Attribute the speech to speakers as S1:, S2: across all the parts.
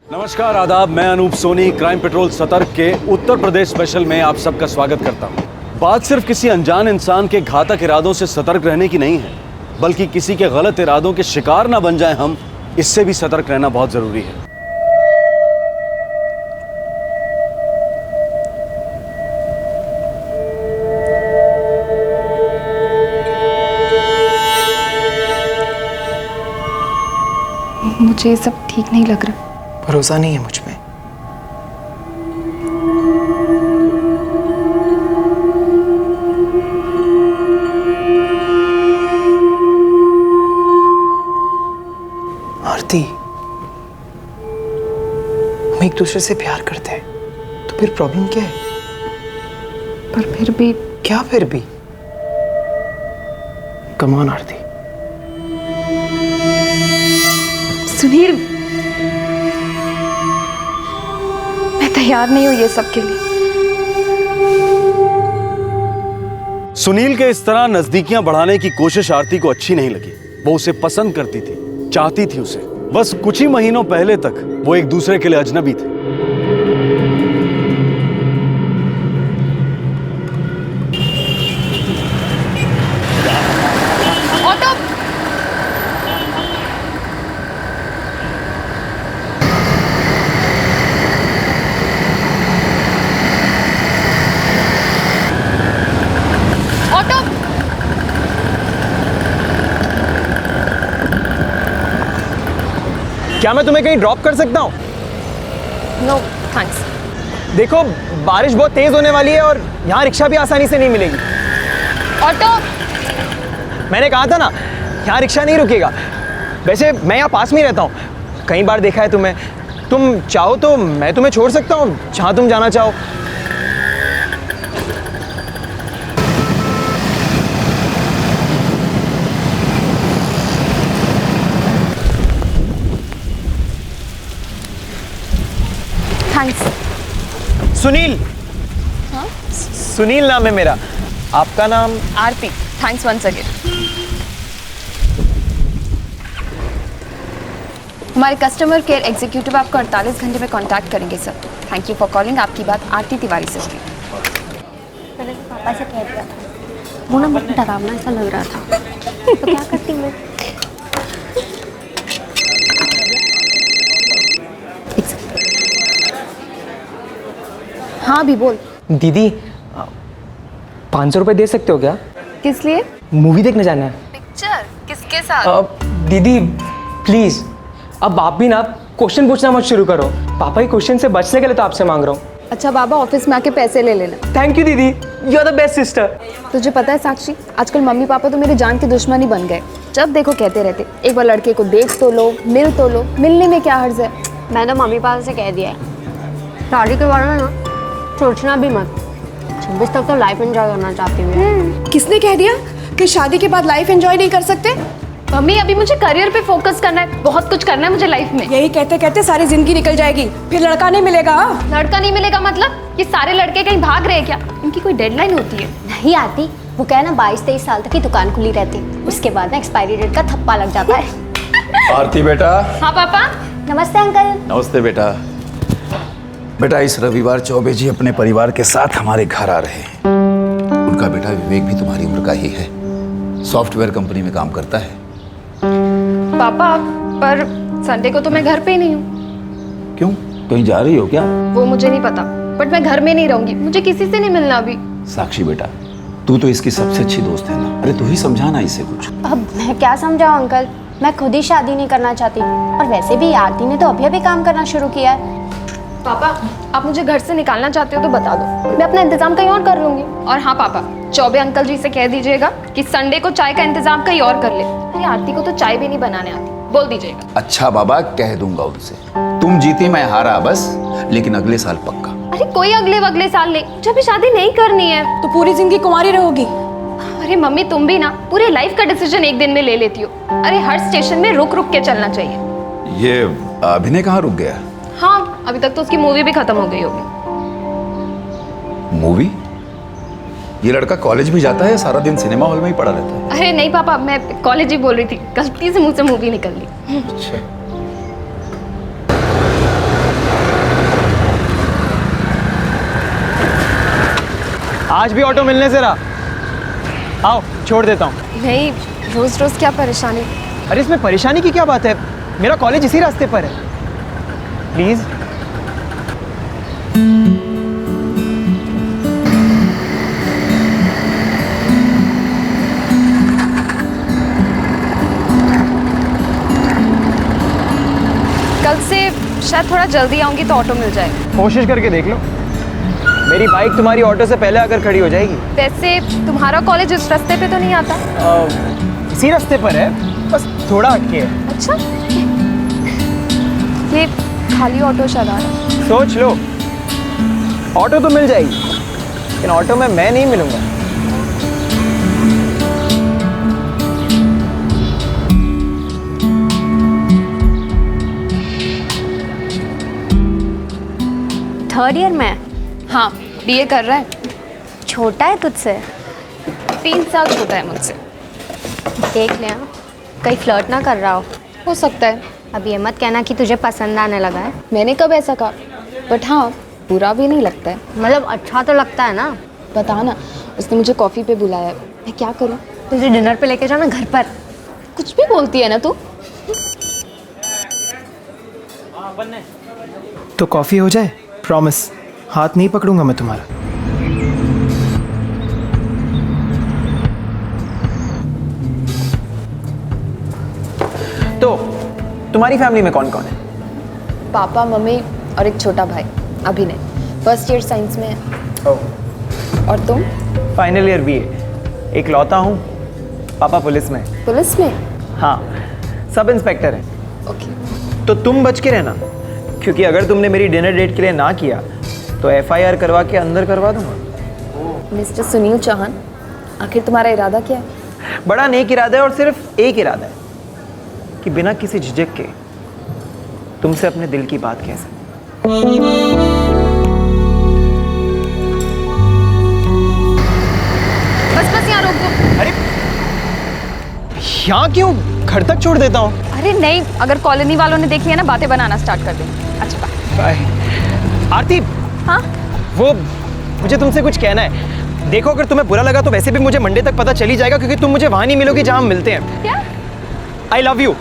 S1: नमस्कार, आदाब। मैं अनूप सोनी क्राइम पेट्रोल सतर्क के उत्तर प्रदेश स्पेशल में आप सबका स्वागत करता हूं। बात सिर्फ किसी अनजान इंसान के घातक इरादों से सतर्क रहने की नहीं है, बल्कि किसी के गलत इरादों के शिकार ना बन जाएं हम, इससे भी सतर्क रहना बहुत जरूरी है।
S2: मुझे ये सब ठीक नहीं लग रहा।
S3: भरोसा नहीं है मुझ में। आरती, हम एक दूसरे से प्यार करते हैं, तो फिर प्रॉब्लम क्या है?
S2: पर फिर भी
S3: क्या फिर भी? कम ऑन आरती।
S2: सुनील, मैं तैयार नहीं हूं ये सब के लिए।
S1: सुनील के इस तरह नजदीकियां बढ़ाने की कोशिश आरती को अच्छी नहीं लगी। वो उसे पसंद करती थी, चाहती थी उसे। बस कुछ ही महीनों पहले तक वो एक दूसरे के लिए अजनबी थे।
S3: क्या मैं तुम्हें कहीं ड्रॉप कर सकता हूँ?
S2: No thanks.
S3: देखो, बारिश बहुत तेज होने वाली है और यहाँ रिक्शा भी आसानी से नहीं मिलेगी।
S2: ऑटो,
S3: मैंने कहा था ना, यहाँ रिक्शा नहीं रुकेगा। वैसे मैं यहाँ पास में ही रहता हूँ, कई बार देखा है तुम्हें। तुम चाहो तो मैं तुम्हें छोड़ सकता हूँ जहाँ तुम जाना चाहो।
S2: थैंक्स।
S3: सुनील।
S2: हाँ?
S3: सुनील नाम है मेरा। आपका नाम?
S2: आरती। Thanks once again. हमारे कस्टमर केयर एग्जीक्यूटिव आपको 48 घंटे में कांटेक्ट करेंगे sir. Thank you for calling. आपकी बात आरती तिवारी से होगी।
S4: मैंने तो पापा से कह दिया था, वो ना मुझे डरावना ऐसा लग रहा था, तो क्या करती मैं?
S2: हाँ भी बोल।
S3: दीदी, 500 रुपये दे सकते हो क्या?
S2: किस लिए?
S3: मूवी देखने जाना है।
S2: पिक्चर? किसके साथ?
S3: दीदी प्लीज, अब आप भी ना क्वेश्चन पूछना मत शुरू करो। पापा के क्वेश्चन से बचने के लिए तो आपसे मांग रहा हूँ।
S2: अच्छा बाबा, ऑफिस में आके पैसे ले लेना।
S3: थैंक यू दीदी, you are the best sister.
S2: तुझे पता है साक्षी, आजकल मम्मी पापा तो मेरे जान के दुश्मन ही बन गए। जब देखो कहते रहते, एक बार लड़के को देख तो लो, मिल तो लो। मिलने में क्या हर्ज है?
S4: मैंने तो मम्मी पापा से कह दिया है, शादी के बारे में ना सोचना भी मत। 26 तक तो लाइफ एंजॉय करना चाहती हूँ।
S5: किसने कह दिया कि शादी के बाद लाइफ एंजॉय नहीं कर सकते?
S2: मम्मी, अभी मुझे करियर पे फोकस करना है, बहुत कुछ करना है मुझे लाइफ में।
S5: यही कहते कहते सारी जिंदगी निकल जाएगी, फिर लड़का नहीं मिलेगा।
S2: लड़का नहीं मिलेगा मतलब? ये सारे लड़के कहीं भाग रहे हैं क्या? इनकी कोई डेडलाइन होती है?
S4: नहीं आती, वो क्या है ना, 22-23 साल तक की दुकान खुली रहती, उसके बाद ना एक्सपायरी डेट का थप्पा लग जाता है।
S1: आरती बेटा।
S2: हाँ पापा।
S4: नमस्ते अंकल।
S6: नमस्ते बेटा। बेटा, इस रविवार चौबे जी अपने परिवार के साथ हमारे घर आ रहे हैं। उनका बेटा विवेक भी तुम्हारी उम्र का ही है, सॉफ्टवेयर कंपनी में काम करता है।
S2: पापा, पर संडे को तो मैं घर पे ही नहीं हूँ।
S6: क्यों, कहीं जा रही हो क्या?
S2: वो मुझे नहीं पता, बट मैं घर में नहीं रहूंगी। मुझे किसी से नहीं मिलना अभी।
S6: साक्षी बेटा, तू तो इसकी सबसे अच्छी दोस्त है ना। अरे तू ही समझाना इसे कुछ।
S4: अब मैं क्या समझाऊं अंकल, मैं खुद ही शादी नहीं करना चाहती, और वैसे भी आरती ने तो अभी अभी काम करना शुरू किया है।
S2: पापा, आप मुझे घर से निकालना चाहते हो तो बता दो, मैं अपना इंतजाम कहीं और कर लूंगी। और हाँ पापा, चौबे अंकल जी से कह दीजिएगा कि संडे को चाय का इंतजाम कहीं और कर ले। अरे आरती को तो चाय भी नहीं बनाने आती, बोल दीजिएगा।
S6: अच्छा बाबा, कह दूंगा उनसे। तुम जीती मैं हारा बस, लेकिन अगले साल पक्का।
S2: अरे कोई अगले साल नहीं, जब भी शादी नहीं करनी है
S5: तो पूरी जिंदगी कुंवारी रहोगी।
S2: अरे मम्मी, तुम भी ना पूरे लाइफ का डिसीजन एक दिन में ले लेती हो। अरे हर स्टेशन में रुक रुक के चलना चाहिए।
S6: ये अभिनय कहाँ रुक गया?
S2: हाँ, अभी तक तो उसकी मूवी भी खत्म हो गई होगी।
S6: मूवी? ये लड़का कॉलेज भी जाता है, सारा दिन सिनेमा हॉल में ही पड़ा रहता है।
S2: अरे नहीं पापा, मैं कॉलेज ही बोल रही थी, गलती से मुंह से मूवी निकल गई।
S6: अच्छा।
S3: आज भी ऑटो मिलने से रहा। आओ छोड़ देता हूँ।
S2: नहीं, रोज रोज क्या परेशानी।
S3: अरे इसमें परेशानी की क्या बात है, मेरा कॉलेज इसी रास्ते पर है। प्लीज।
S2: कल से शायद थोड़ा जल्दी आऊंगी तो ऑटो मिल जाए।
S3: कोशिश करके देख लो, मेरी बाइक तुम्हारी ऑटो से पहले आकर खड़ी हो जाएगी।
S2: वैसे तुम्हारा कॉलेज इस रास्ते पे तो नहीं आता?
S3: इसी रास्ते पर है, बस थोड़ा हटके है।
S2: अच्छा, ये खाली ऑटो शायद आ रहा है।
S3: सोच लो, ऑटो तो मिल जाएगी लेकिन ऑटो में मैं नहीं मिलूंगा।
S4: थर्ड ईयर में?
S2: हाँ, बीए कर रहा है।
S4: छोटा है तुझसे?
S2: 3 साल छोटा है मुझसे।
S4: देख ले, हाँ, कहीं फ्लर्ट ना कर रहा हो
S2: सकता है।
S4: अब ये मत कहना कि तुझे पसंद आने लगा है।
S2: मैंने कब ऐसा कहा? बट हाँ, बुरा भी नहीं लगता है।
S4: मतलब अच्छा तो लगता है ना।
S2: बता ना, उसने मुझे कॉफ़ी पे बुलाया है, मैं क्या करूँ?
S4: तुझे डिनर पे लेके जाना घर पर।
S2: कुछ भी बोलती है ना तू।
S3: तो कॉफी हो जाए, प्रॉमिस हाथ नहीं पकड़ूंगा मैं तुम्हारा। तो तुम्हारी फैमिली में कौन कौन है?
S2: पापा, मम्मी और एक छोटा भाई अभिनय, फर्स्ट ईयर साइंस में है। और तुम?
S3: फाइनल ईयर बीए, एक लौता हूँ। पापा पुलिस में।
S2: पुलिस में?
S3: हाँ, सब इंस्पेक्टर है।
S2: ओके।
S3: तो तुम बच के रहना, क्योंकि अगर तुमने मेरी डिनर डेट के लिए ना किया तो एफआईआर करवा के अंदर करवा दूंगा।
S2: मिस्टर सुनील चौहान, आखिर तुम्हारा इरादा क्या है?
S3: बड़ा नेक इरादा है और सिर्फ एक इरादा है कि बिना किसी झिझक के तुमसे अपने दिल की बात कह सकूं।
S2: बस यहाँ रोक दो।
S3: अरे यहाँ क्यों, घर तक छोड़ देता हूँ।
S2: अरे नहीं, अगर कॉलोनी वालों ने देख लिया ना, बातें बनाना स्टार्ट कर दें। अच्छा बाय।
S3: आरती,
S2: हाँ?
S3: वो मुझे तुमसे कुछ कहना है। देखो, अगर तुम्हें बुरा लगा तो वैसे भी मुझे मंडे तक पता चल ही जाएगा, क्योंकि तुम मुझे वहां नहीं मिलोगी जहां हम मिलते हैं।
S2: क्या?
S3: I love you.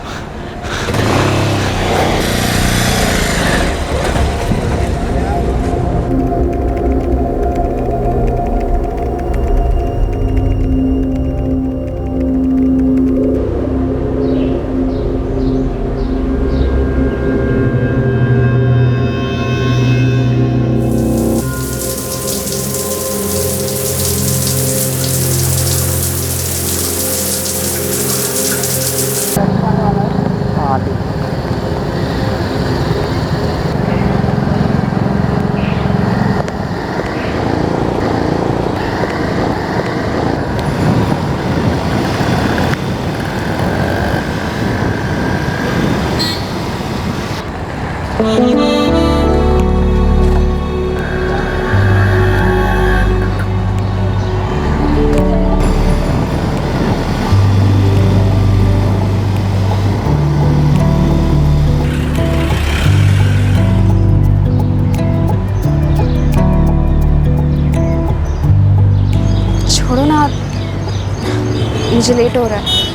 S2: छोड़ो ना, मुझे लेट हो रहा है।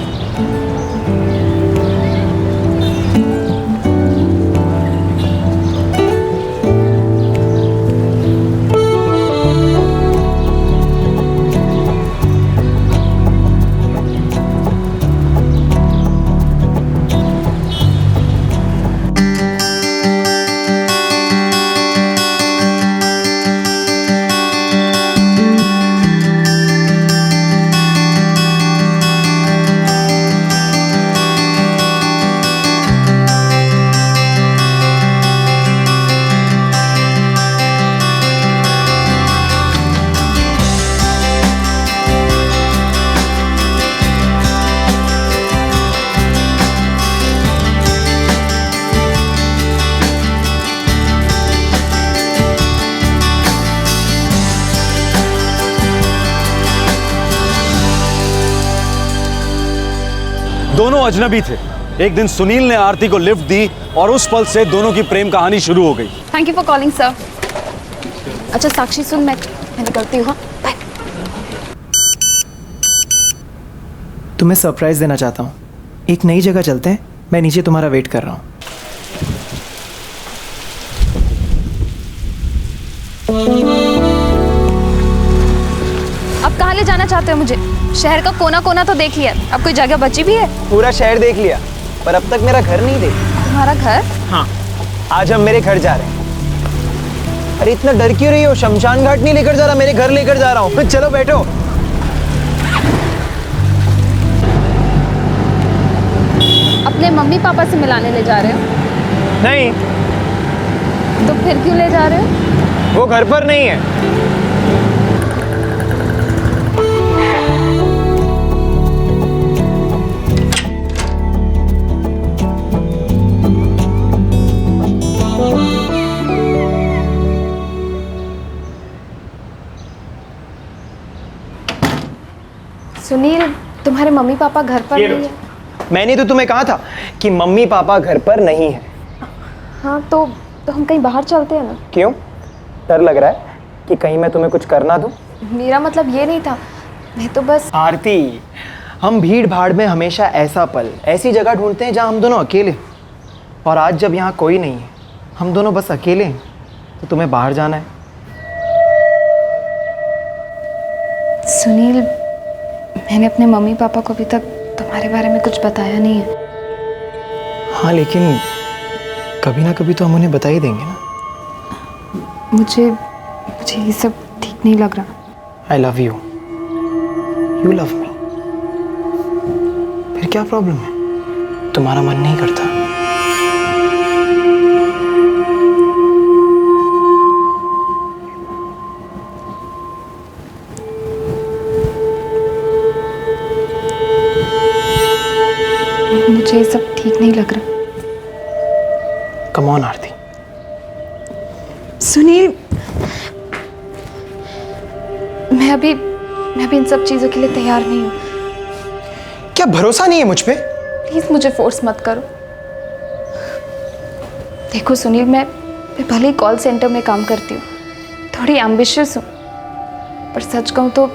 S1: दोनों अजनबी थे। एक दिन सुनील ने आरती को लिफ्ट दी और उस पल से दोनों की प्रेम कहानी शुरू हो गई।
S2: Thank you for calling sir. अच्छा साक्षी सुन, मैं निकलती हूँ। हाँ बाय।
S3: तुम्हें सरप्राइज़ देना चाहता हूँ। एक नई जगह चलते हैं, मैं नीचे तुम्हारा वेट कर रहा हूँ।
S2: अब कहाँ ले जाना चाहते हो मुझे? शहर का कोना कोना तो देख लिया, अब कोई जगह बची भी है?
S3: पूरा शहर देख लिया, पर अब तक मेरा घर नहीं देखा।
S2: तुम्हारा घर?
S3: हाँ, आज हम मेरे घर जा रहे हैं। अरे इतना डर क्यों रही हो? शमशान घाट नहीं लेकर जा रहा, मेरे घर लेकर जा रहा हूँ। चलो बैठो।
S2: अपने मम्मी पापा से मिलाने ले जा रहे हो?
S3: नहीं,
S2: तो फिर क्यों ले जा रहे हो?
S3: वो घर पर नहीं है।
S2: सुनील, तुम्हारे मम्मी पापा घर पर नहीं है?
S3: मैंने तो तुम्हें कहा था कि मम्मी पापा घर पर नहीं है।
S2: हाँ तो हम कहीं बाहर चलते हैं ना?
S3: क्यों? डर लग रहा है कि कहीं मैं तुम्हें कुछ करना दूं?
S2: मेरा मतलब ये नहीं था, मैं तो बस।
S3: आरती, हम भीड़ भाड़ में हमेशा ऐसा पल, ऐसी जगह ढूंढते हैं जहां हम दोनों अकेले। और आज जब यहाँ कोई नहीं है, हम दोनों बस अकेले हैं, तो तुम्हें बाहर जाना है।
S2: सुनील, मैंने अपने मम्मी पापा को अभी तक तुम्हारे बारे में कुछ बताया नहीं है।
S3: हाँ, लेकिन कभी ना कभी तो हम उन्हें बता ही देंगे ना।
S2: मुझे ये सब ठीक नहीं लग रहा।
S3: I love you, you love me. फिर क्या प्रॉब्लम है? तुम्हारा मन नहीं करता?
S2: मुझे ये सब ठीक नहीं लग रहा।
S3: कम ऑन आरती।
S2: सुनील, मैं अभी इन सब चीजों के लिए तैयार नहीं हूँ।
S3: क्या भरोसा नहीं है मुझ पे?
S2: प्लीज मुझे फोर्स मत करो। देखो सुनील, मैं भले ही कॉल सेंटर में काम करती हूँ, थोड़ी एम्बिशियस हूँ, पर सच कहूँ तो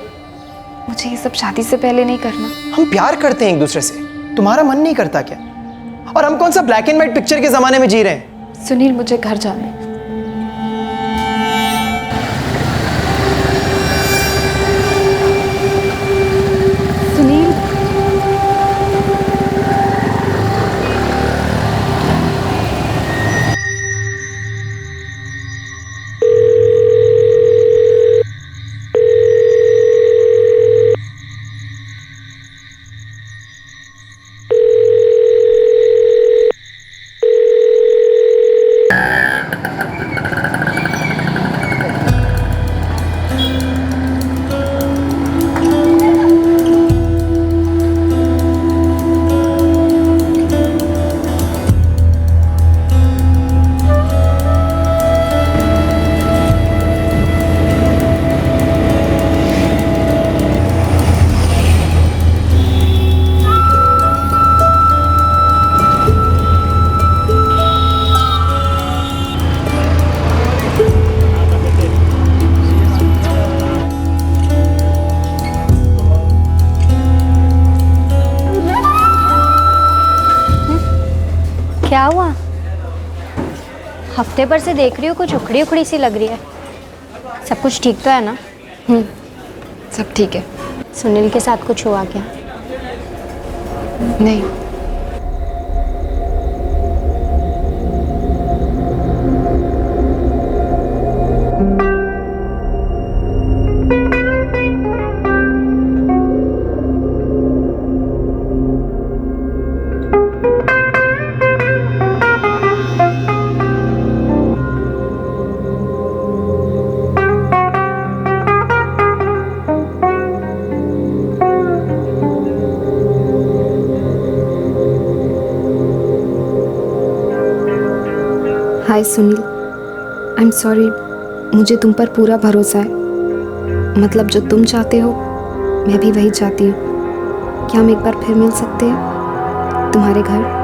S2: मुझे ये सब शादी से पहले नहीं करना।
S3: हम प्यार करते हैं एक दूसरे से, तुम्हारा मन नहीं करता क्या? और हम कौन सा ब्लैक एंड व्हाइट पिक्चर के जमाने में जी रहे हैं?
S2: सुनील, मुझे घर जाना है। सुनील,
S4: क्या हुआ? हफ्ते भर से देख रही हूँ, कुछ उखड़ी उखड़ी सी लग रही है। सब कुछ ठीक तो है ना?
S2: सब ठीक है।
S4: सुनील के साथ कुछ हुआ क्या?
S2: नहीं। हाय सुनील, आई एम सॉरी, मुझे तुम पर पूरा भरोसा है। मतलब जो तुम चाहते हो मैं भी वही चाहती हूँ। क्या हम एक बार फिर मिल सकते हैं तुम्हारे घर?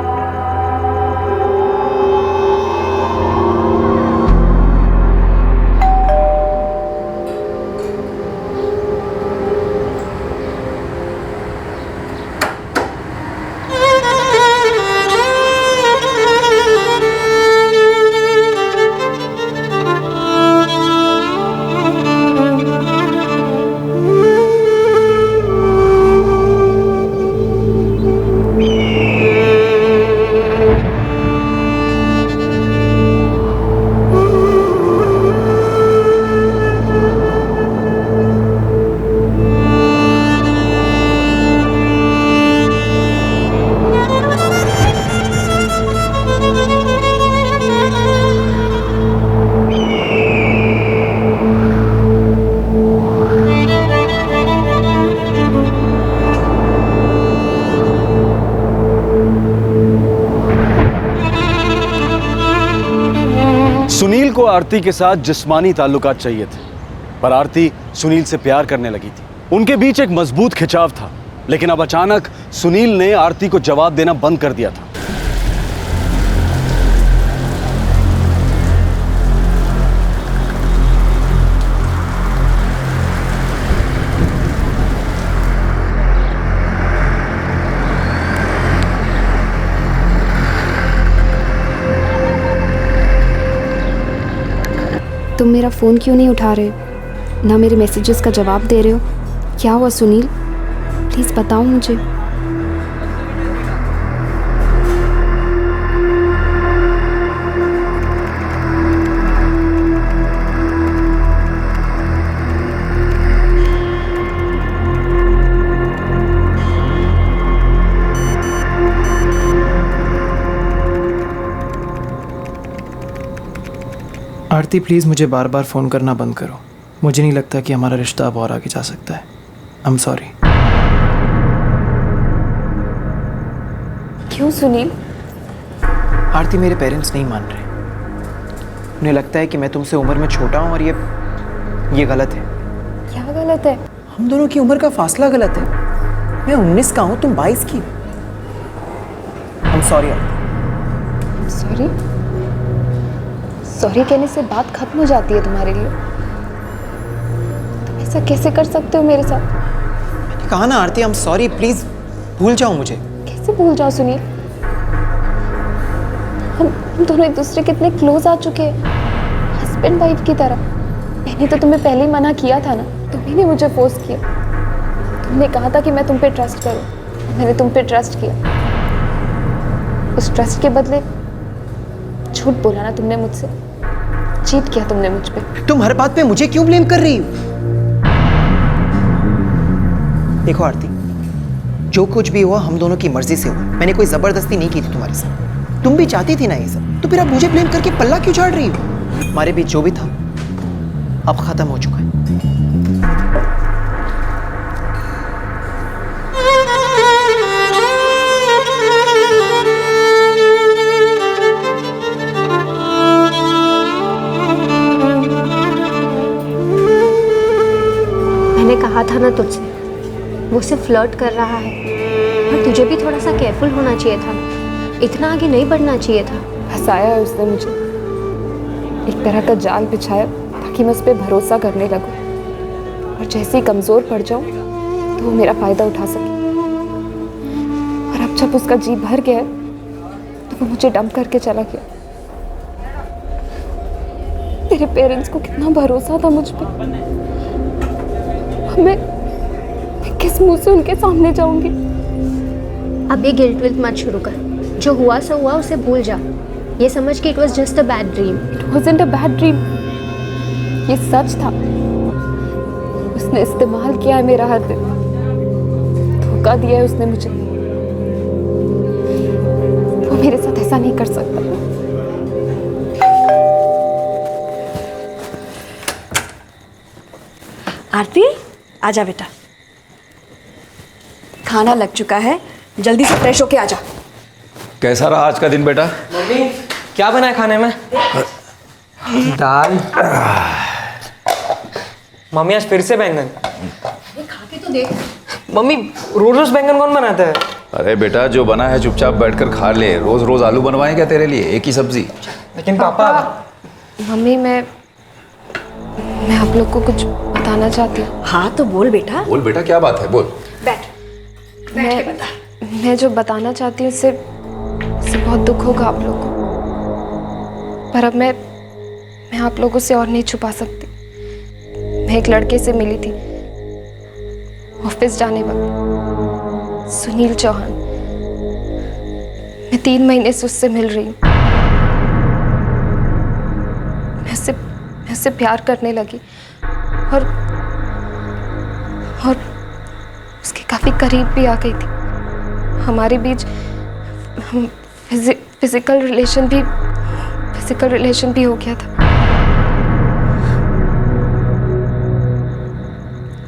S1: सुनील को आरती के साथ जिस्मानी ताल्लुकात चाहिए थे, पर आरती सुनील से प्यार करने लगी थी। उनके बीच एक मजबूत खिंचाव था, लेकिन अब अचानक सुनील ने आरती को जवाब देना बंद कर दिया था।
S2: तुम मेरा फ़ोन क्यों नहीं उठा रहे, ना मेरे मैसेजेस का जवाब दे रहे हो? क्या हुआ सुनील, प्लीज़ बताओ मुझे।
S3: आरती प्लीज़ मुझे बार बार फ़ोन करना बंद करो। मुझे नहीं लगता कि हमारा रिश्ता अब और आगे जा सकता है। I am sorry.
S2: क्यों सुनील?
S3: आरती मेरे पेरेंट्स नहीं मान रहे। उन्हें लगता है कि मैं तुमसे उम्र में छोटा हूँ और ये गलत है।
S2: क्या गलत है?
S3: हम दोनों की उम्र का फासला गलत है। मैं 19 का हूँ, तुम 22 की। I am sorry Aarti.
S2: Sorry? Sorry कहने से बात खत्म हो जाती है तुम्हारे लिए? तुम ऐसा कैसे कर सकते हो मेरे साथ?
S3: मैंने कहा ना आरती, आई एम सॉरी, प्लीज़ भूल जाओ मुझे।
S2: कैसे भूल जाओ सुनील? हम दोनों एक दूसरे के इतने क्लोज आ चुके हैं, हस्बैंड वाइफ की तरह। मैंने तो तुम्हें पहले ही मना किया था ना, तुम्ही ने मुझे फोर्स किया। तुमने कहा था कि मैं तुम पे ट्रस्ट करूं, मैंने तुम पे ट्रस्ट किया। उस ट्रस्ट के बदले झूठ बोला ना तुमने मुझसे, चीट किया तुमने मुझ पे।
S3: तुम हर बात पे मुझे क्यों ब्लेम कर रही हो? देखो आरती, जो कुछ भी हुआ हम दोनों की मर्जी से हुआ। मैंने कोई जबरदस्ती नहीं की थी तुम्हारे साथ। तुम भी चाहती थी ना ये सब, तो फिर आप मुझे ब्लेम करके पल्ला क्यों झाड़ रही हो? हमारे बीच जो भी था अब खत्म हो चुका है।
S4: मैंने कहा था ना तुझसे, वो सिर्फ फ्लर्ट कर रहा है, और तुझे भी थोड़ा सा केयरफुल होना चाहिए था, इतना आगे नहीं बढ़ना चाहिए था।
S2: फंसाया है उसने मुझे, एक तरह का जाल बिछाया ताकि मैं उस पर भरोसा करने लगूं, और जैसे ही कमज़ोर पड़ जाऊं तो वो मेरा फ़ायदा उठा सके। और अब जब उसका जी भर गया तो वो मुझे डंप करके चला गया। तेरे पेरेंट्स को कितना भरोसा था मुझ पर। मैं किस मुंह से उनके सामने जाऊंगी?
S4: अब ये गिल्ट विल्ट मत शुरू कर। जो हुआ सो हुआ, उसे भूल जा। ये समझ कि it was just a bad dream.
S2: It wasn't a bad dream, ये सच था। उसने इस्तेमाल किया है मेरा हर दिन, धोखा दिया है उसने मुझे। वो मेरे साथ ऐसा नहीं कर सकता।
S5: आरती, आजा बेटा, खाना लग चुका है, जल्दी से फ्रेश होके आजा।
S6: कैसा रहा आज का दिन बेटा?
S3: मम्मी क्या बना है खाने में? दाल। मम्मी आज फिर से बैंगन।
S5: खा के तो देख।
S3: मम्मी रोज रोज बैंगन कौन बनाता है?
S6: अरे बेटा, जो बना है चुपचाप बैठकर खा ले। रोज रोज आलू बनवाएं क्या तेरे लिए, एक ही सब्जी?
S3: लेकिन पापा।
S2: मम्मी, मैं आप लोग को कुछ बताना चाहती हूँ।
S5: हाँ तो बोल बेटा।
S6: बोल बेटा, क्या बात है, बोल।
S5: बैठ के बता।
S2: मैं जो बताना चाहती हूँ उससे बहुत दुख होगा आप लोगों को, पर अब मैं आप लोगों से और नहीं छुपा सकती। मैं एक लड़के से मिली थी ऑफिस जाने वक्त, सुनील चौहान। मैं 3 महीने से उससे मिल रही हूँ। मैं उससे प्यार करने लगी और उसके काफ़ी करीब भी आ गई थी। हमारे बीच फिजिकल रिलेशन भी हो गया था।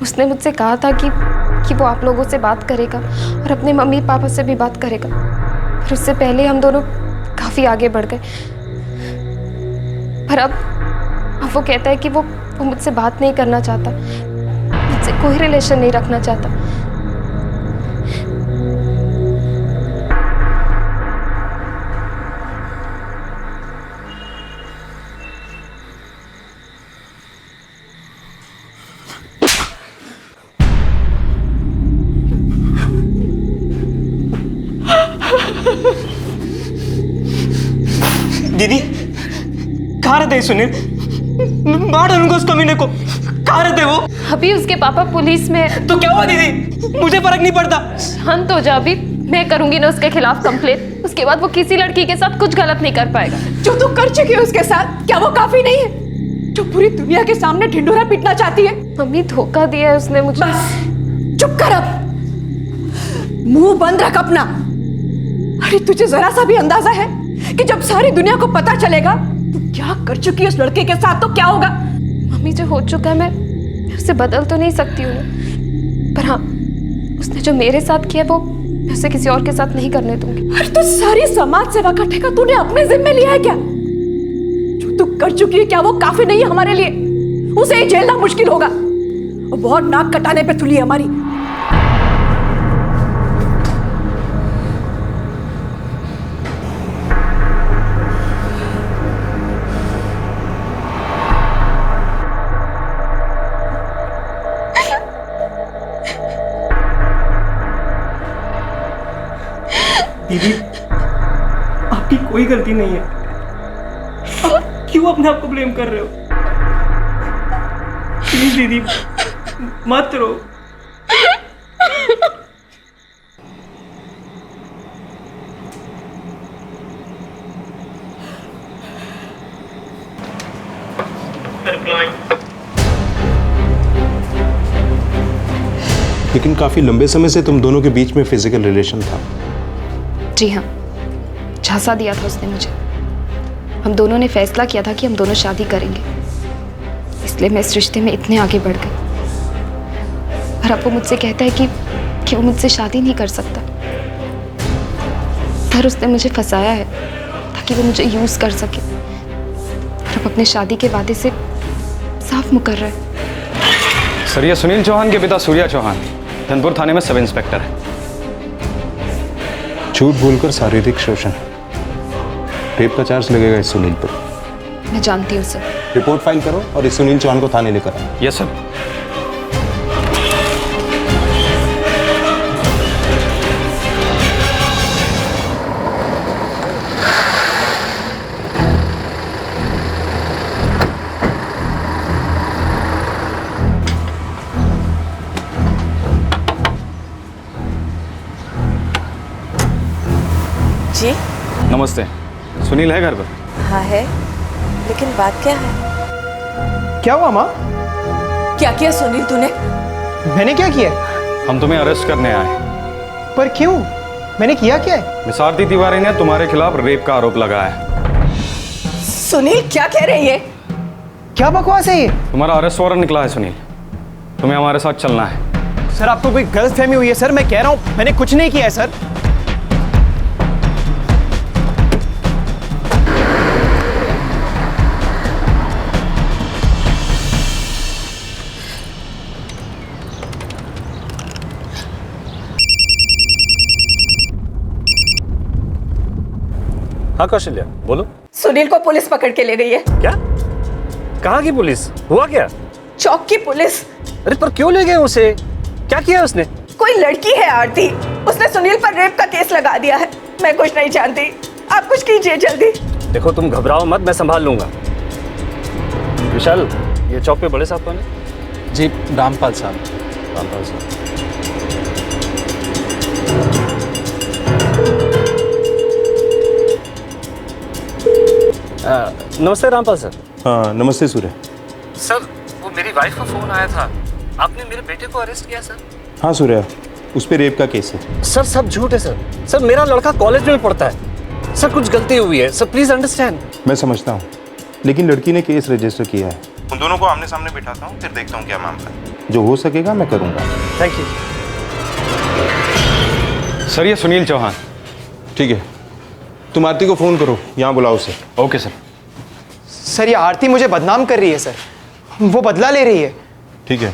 S2: उसने मुझसे कहा था कि वो आप लोगों से बात करेगा और अपने मम्मी पापा से भी बात करेगा, पर उससे पहले हम दोनों काफ़ी आगे बढ़ गए। पर अब वो कहता है कि वो मुझसे बात नहीं करना चाहता, मुझसे कोई रिलेशन नहीं रखना चाहता।
S7: दीदी कहाँ रहते हैं सुनील? मार डालूंगा उस कमीने को। कहाँ रहते हैं वो?
S2: अभी उसके पापा पुलिस में है।
S7: तो क्या हुआ दीदी? मुझे फर्क नहीं पड़ता।
S2: शांत हो जा, अभी मैं करूंगी ना उसके खिलाफ कंप्लेंट। उसके बाद वो किसी लड़की के साथ कुछ गलत नहीं कर पाएगा।
S5: जो तू कर चुकी है उसके साथ, क्या वो काफी नहीं है? जो पूरी दुनिया के सामने ढिंढोरा पीटना चाहती है।
S2: मम्मी धोखा दिया है उसने मुझे।
S5: बस चुप कर अब, मुंह बंद रख अपना। अरे तुझे जरा सा भी अंदाजा है कि जब सारी दुनिया को पता चलेगा तू क्या कर चुकी है उस लड़के के साथ तो क्या होगा?
S2: मम्मी जो हो चुका है मैं उसे बदल तो नहीं सकती हूँ, पर हाँ उसने जो मेरे साथ किया वो मैं उसे किसी और के साथ नहीं करने दूंगी।
S5: अरे तो सारी समाज सेवा का ठेका तूने अपने जिम्मे लिया है क्या? जो तू कर चुकी है क्या वो काफी नहीं है हमारे लिए? उसे ही झेलना मुश्किल होगा। और बहुत नाक कटाने पे तुली है हमारी।
S7: दीदी आपकी कोई गलती नहीं है। आप क्यों अपने आप को ब्लेम कर रहे हो? प्लीज दीदी मत रो।
S8: लेकिन काफी लंबे समय से तुम दोनों के बीच में फिजिकल रिलेशन था।
S2: जी हाँ, झांसा दिया था उसने मुझे। हम दोनों ने फैसला किया था कि हम दोनों शादी करेंगे, इसलिए मैं इस रिश्ते में इतने आगे बढ़ गई। पर अब वो मुझसे कहता है कि वो मुझसे शादी नहीं कर सकता। पर उसने मुझे फंसाया है ताकि वो मुझे यूज कर सके। और अब अपने शादी के वादे से साफ मुकर रहा है।
S1: सर, ये सुनील चौहान के पिता सूर्या चौहान धनपुर थाने में सब इंस्पेक्टर है।
S8: झूठ बोलकर शारीरिक शोषण, रेप का चार्ज लगेगा इस सुनील पर।
S2: मैं जानती हूँ सर।
S8: रिपोर्ट फाइल करो और इस सुनील चौहान को थाने लेकर आओ।
S1: Yes sir.
S9: जी
S1: नमस्ते। सुनील है घर पर?
S9: हाँ है, लेकिन बात क्या है?
S3: क्या हुआ माँ?
S5: क्या किया सुनील तूने?
S3: मैंने क्या किया?
S1: हम तुम्हें अरेस्ट करने आए।
S3: पर क्यों? मैंने किया क्या है?
S1: मिस आरती तिवारी ने तुम्हारे खिलाफ रेप का आरोप लगाया है।
S5: सुनील क्या कह रही है?
S3: क्या बकवास है ये?
S1: तुम्हारा अरेस्ट वारंट निकला है सुनील, तुम्हें हमारे साथ चलना है।
S3: सर आपको कोई गलतफहमी हुई है सर, मैं कह रहा हूँ मैंने कुछ नहीं किया है सर।
S10: हाँ कौशल्या बोलो।
S5: सुनील को पुलिस पकड़ के ले गई है।
S10: क्या? कहाँ की पुलिस? हुआ क्या?
S5: चौक की पुलिस।
S10: अरे पर क्यों ले गए उसे? क्या किया उसने?
S5: कोई लड़की है आरती, उसने सुनील पर रेप का केस लगा दिया है। मैं कुछ नहीं जानती, आप कुछ कीजिए जल्दी।
S10: देखो तुम घबराओ मत, मैं संभाल लूंगा। विशाल, ये चौक पे बड़े साहब कौन है?
S11: जी रामपाल साहब।
S10: रामपाल साहब। नमस्ते रामपाल सर।
S8: हाँ नमस्ते सूर्य।
S10: सर वो मेरी वाइफ का फोन आया था, आपने मेरे बेटे को अरेस्ट किया सर।
S8: हाँ सूर्य, उस पर रेप का केस है।
S10: सर सब झूठ है सर। सर मेरा लड़का कॉलेज में पढ़ता है सर, कुछ गलती हुई है सर, प्लीज अंडरस्टैंड।
S8: मैं समझता हूँ, लेकिन लड़की ने केस रजिस्टर किया है। उन दोनों को आमने सामने बिठाता हूँ, फिर देखता हूँ क्या मामला है। जो हो सकेगा मैं करूँगा।
S10: Thank you
S1: sir. ये सुनील चौहान।
S8: ठीक है, तुम आरती को फोन करो, यहाँ बुलाओ उसे।
S1: Okay sir.
S3: सर, ये आरती मुझे बदनाम कर रही है सर। वो बदला ले रही है।
S8: ठीक है,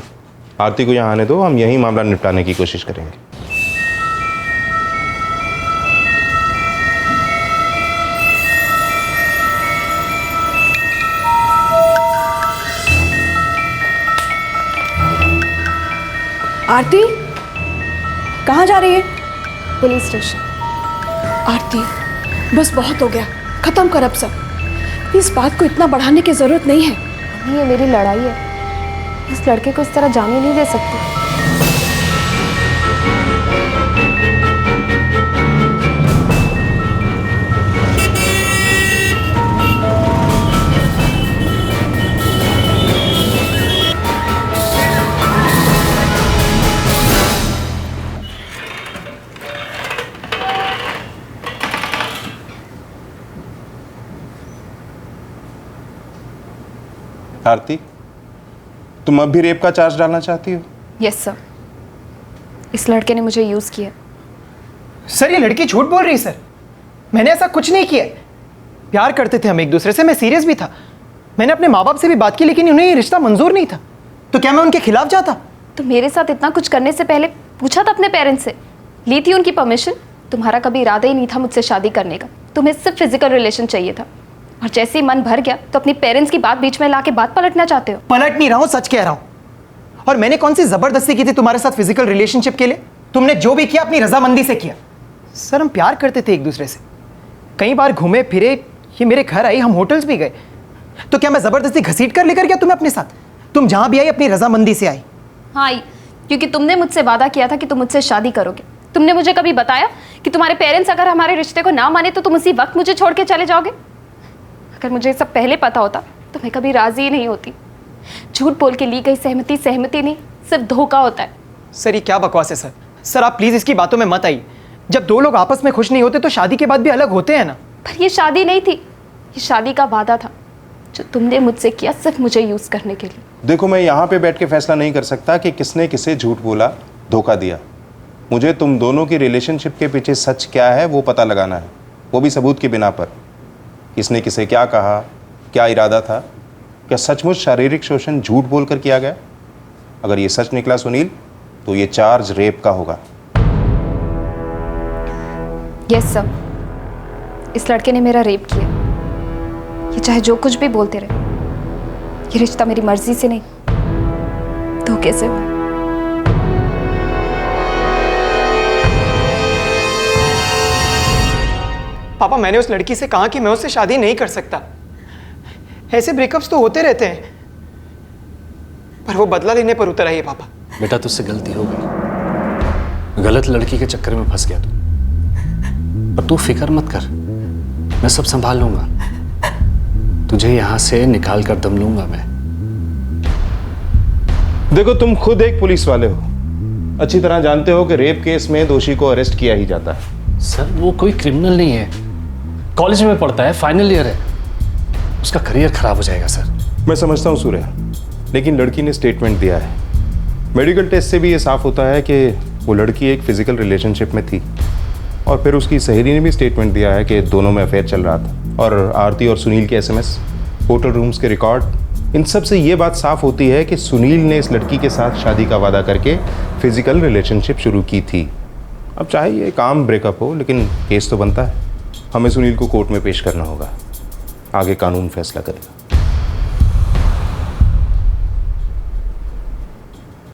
S8: आरती को यहाँ आने दो, हम यही मामला निपटाने की कोशिश करेंगे।
S5: आरती कहाँ जा रही है?
S2: Police station.
S5: आरती बस बहुत हो गया, खत्म कर अब सब। इस बात को इतना बढ़ाने की जरूरत नहीं है।
S2: नहीं, ये मेरी लड़ाई है। इस लड़के को इस तरह जाने नहीं दे सकती।
S8: आरती, तुम अब भी रेप का चार्ज डालना चाहती हो?
S2: यस सर, इस लड़के ने मुझे यूज किया।
S3: सर, ये लड़की झूठ बोल रही है सर। मैंने ऐसा कुछ नहीं किया। प्यार करते थे हम एक दूसरे से, मैं सीरियस भी था। मैंने अपने माँ बाप से भी बात की, लेकिन उन्हें ये रिश्ता मंजूर नहीं था। तो क्या मैं उनके खिलाफ जाता?
S2: तो मेरे साथ इतना कुछ करने से पहले पूछा था अपने पेरेंट्स से, ली थी उनकी परमिशन? तुम्हारा कभी इरादा ही नहीं था मुझसे शादी करने का, तुम्हें सिर्फ फिजिकल रिलेशन चाहिए था। और जैसे ही मन भर गया तो अपनी पेरेंट्स की बात बीच में लाके बात पलटना चाहते हो।
S3: पलट नहीं रहा हूँ, सच कह रहा हूँ। और मैंने कौन सी जबरदस्ती की थी तुम्हारे साथ फिजिकल रिलेशनशिप के लिए? तुमने जो भी किया अपनी रजामंदी से किया। सर, हम प्यार करते थे एक दूसरे से, कई बार घूमे फिरे, ये मेरे घर आई, हम होटल्स भी गए। तो क्या मैं जबरदस्ती घसीट कर लेकर गया तुम्हें अपने साथ? तुम जहां भी आई अपनी रजामंदी से आई।
S2: हाँ आई, क्योंकि तुमने मुझसे वादा किया था कि तुम मुझसे शादी करोगे। तुमने मुझे कभी बताया कि तुम्हारे पेरेंट्स अगर हमारे रिश्ते को ना माने तो तुम उसी वक्त मुझे छोड़ के चले जाओगे? अगर मुझे सब पहले पता होता तो मैं कभी राजी ही नहीं होती। झूठ बोल के ली गई सहमति सहमति नहीं, सिर्फ धोखा होता है।
S3: सर, ये क्या बकवास है सर? सर, आप प्लीज इसकी बातों में मत आइए। जब दो लोग आपस में खुश नहीं होते तो शादी के बाद भी अलग होते हैं ना।
S2: पर ये शादी नहीं थी, ये शादी का वादा था जो तुमने मुझसे किया सिर्फ मुझे यूज करने के लिए।
S8: देखो, मैं यहाँ पे बैठ के फैसला नहीं कर सकता कि किसने किसे झूठ बोला, धोखा दिया। मुझे तुम दोनों की रिलेशनशिप के पीछे सच क्या है वो पता लगाना है, वो भी सबूत की बिना पर। किसने किसे क्या कहा, क्या इरादा था, क्या सचमुच शारीरिक शोषण झूठ बोलकर किया गया? अगर ये सच निकला सुनील, तो ये चार्ज रेप का होगा।
S2: यस सर, इस लड़के ने मेरा रेप किया। ये चाहे जो कुछ भी बोलते रहे, ये रिश्ता मेरी मर्जी से नहीं, धोखे से हुआ।
S3: पापा, मैंने उस लड़की से कहा कि मैं उससे शादी नहीं कर सकता। ऐसे ब्रेकअप्स तो होते रहते हैं, पर वो बदला लेने पर उतर आई है पापा।
S10: बेटा, तुझसे गलती हो गई, गलत लड़की के चक्कर में फंस गया तू। पर तू फिक्र मत कर, मैं सब संभाल लूंगा। तुझे यहां से निकाल कर दम लूंगा मैं।
S8: देखो, तुम खुद एक पुलिस वाले हो, अच्छी तरह जानते हो कि रेप केस में दोषी को अरेस्ट किया ही जाता है।
S10: सर, वो कोई क्रिमिनल नहीं है, कॉलेज में पढ़ता है, फाइनल ईयर है, उसका करियर खराब हो जाएगा सर।
S8: मैं समझता हूँ सूर्या, लेकिन लड़की ने स्टेटमेंट दिया है। मेडिकल टेस्ट से भी ये साफ होता है कि वो लड़की एक फिजिकल रिलेशनशिप में थी, और फिर उसकी सहेली ने भी स्टेटमेंट दिया है कि दोनों में अफेयर चल रहा था। और आरती और सुनील के एसएमएस, होटल रूम्स के रिकॉर्ड, इन सब से ये बात साफ होती है कि सुनील ने इस लड़की के साथ शादी का वादा करके फिजिकल रिलेशनशिप शुरू की थी। अब चाहे ये काम ब्रेकअप हो, लेकिन केस तो बनता है। हमें सुनील को कोर्ट में पेश करना होगा, आगे कानून फैसला करेगा।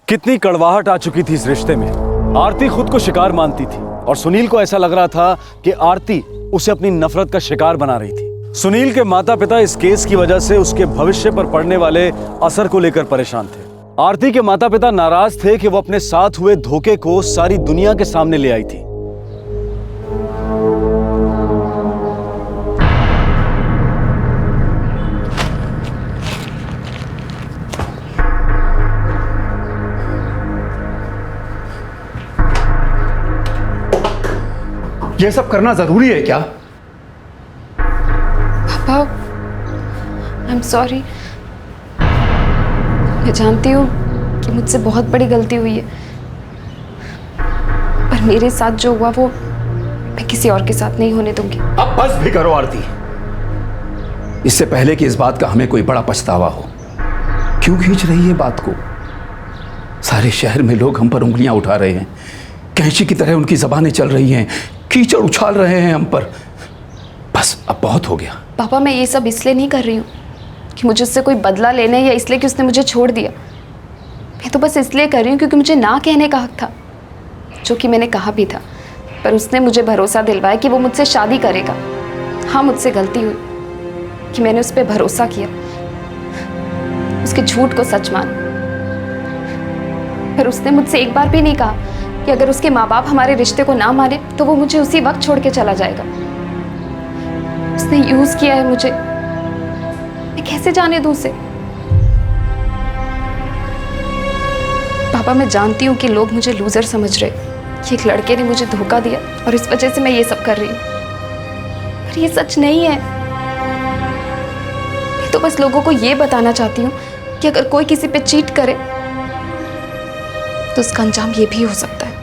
S1: कितनी कड़वाहट आ चुकी थी इस रिश्ते में। आरती खुद को शिकार मानती थी और सुनील को ऐसा लग रहा था कि आरती उसे अपनी नफरत का शिकार बना रही थी। सुनील के माता पिता इस केस की वजह से उसके भविष्य पर पड़ने वाले असर को लेकर परेशान थे। आरती के माता पिता नाराज थे कि वो अपने साथ हुए धोखे को सारी दुनिया के सामने ले आई थी।
S11: ये सब करना जरूरी है क्या?
S2: पापा, आई एम सॉरी। मैं जानती हूँ कि मुझसे बहुत बड़ी गलती हुई है, पर मेरे साथ जो हुआ वो मैं किसी और के साथ नहीं होने दूंगी।
S11: अब बस भी करो आरती,
S6: इससे पहले कि इस बात का हमें कोई बड़ा पछतावा हो। क्यों खींच रही है बात को? सारे शहर में लोग हम पर उंगलियां उठा रहे हैं, कैंची की तरह उनकी जबानें चल रही हैं, कीचड़ उछाल रहे हैं हम पर। बस अब बहुत हो गया।
S2: पापा मैं ये सब इसलिए नहीं कर रही हूँ कि मुझे उससे कोई बदला लेने या इसलिए कि उसने मुझे छोड़ दिया। मैं तो बस इसलिए कर रही हूँ क्योंकि मुझे ना कहने का हक था, जो कि मैंने कहा भी था। पर उसने मुझे भरोसा दिलवाया कि वो मुझसे शादी करेगा। हाँ, मुझसे गलती हुई कि मैंने उस पर भरोसा किया, उसके झूठ को सच मान। पर उसने मुझसे एक बार भी नहीं कहा कि अगर उसके माँ बाप हमारे रिश्ते को ना माने तो वो मुझे उसी वक्त छोड़ के चला जाएगा। उसने यूज किया है मुझे, मैं कैसे जाने दूं उसे? पापा मैं जानती हूँ कि लोग मुझे लूजर समझ रहे कि एक लड़के ने मुझे धोखा दिया और इस वजह से मैं ये सब कर रही हूँ, पर ये सच नहीं है। मैं तो बस लोगों को ये बताना चाहती हूँ कि अगर कोई किसी पे चीट करे तो उसका अंजाम ये भी हो सकता है।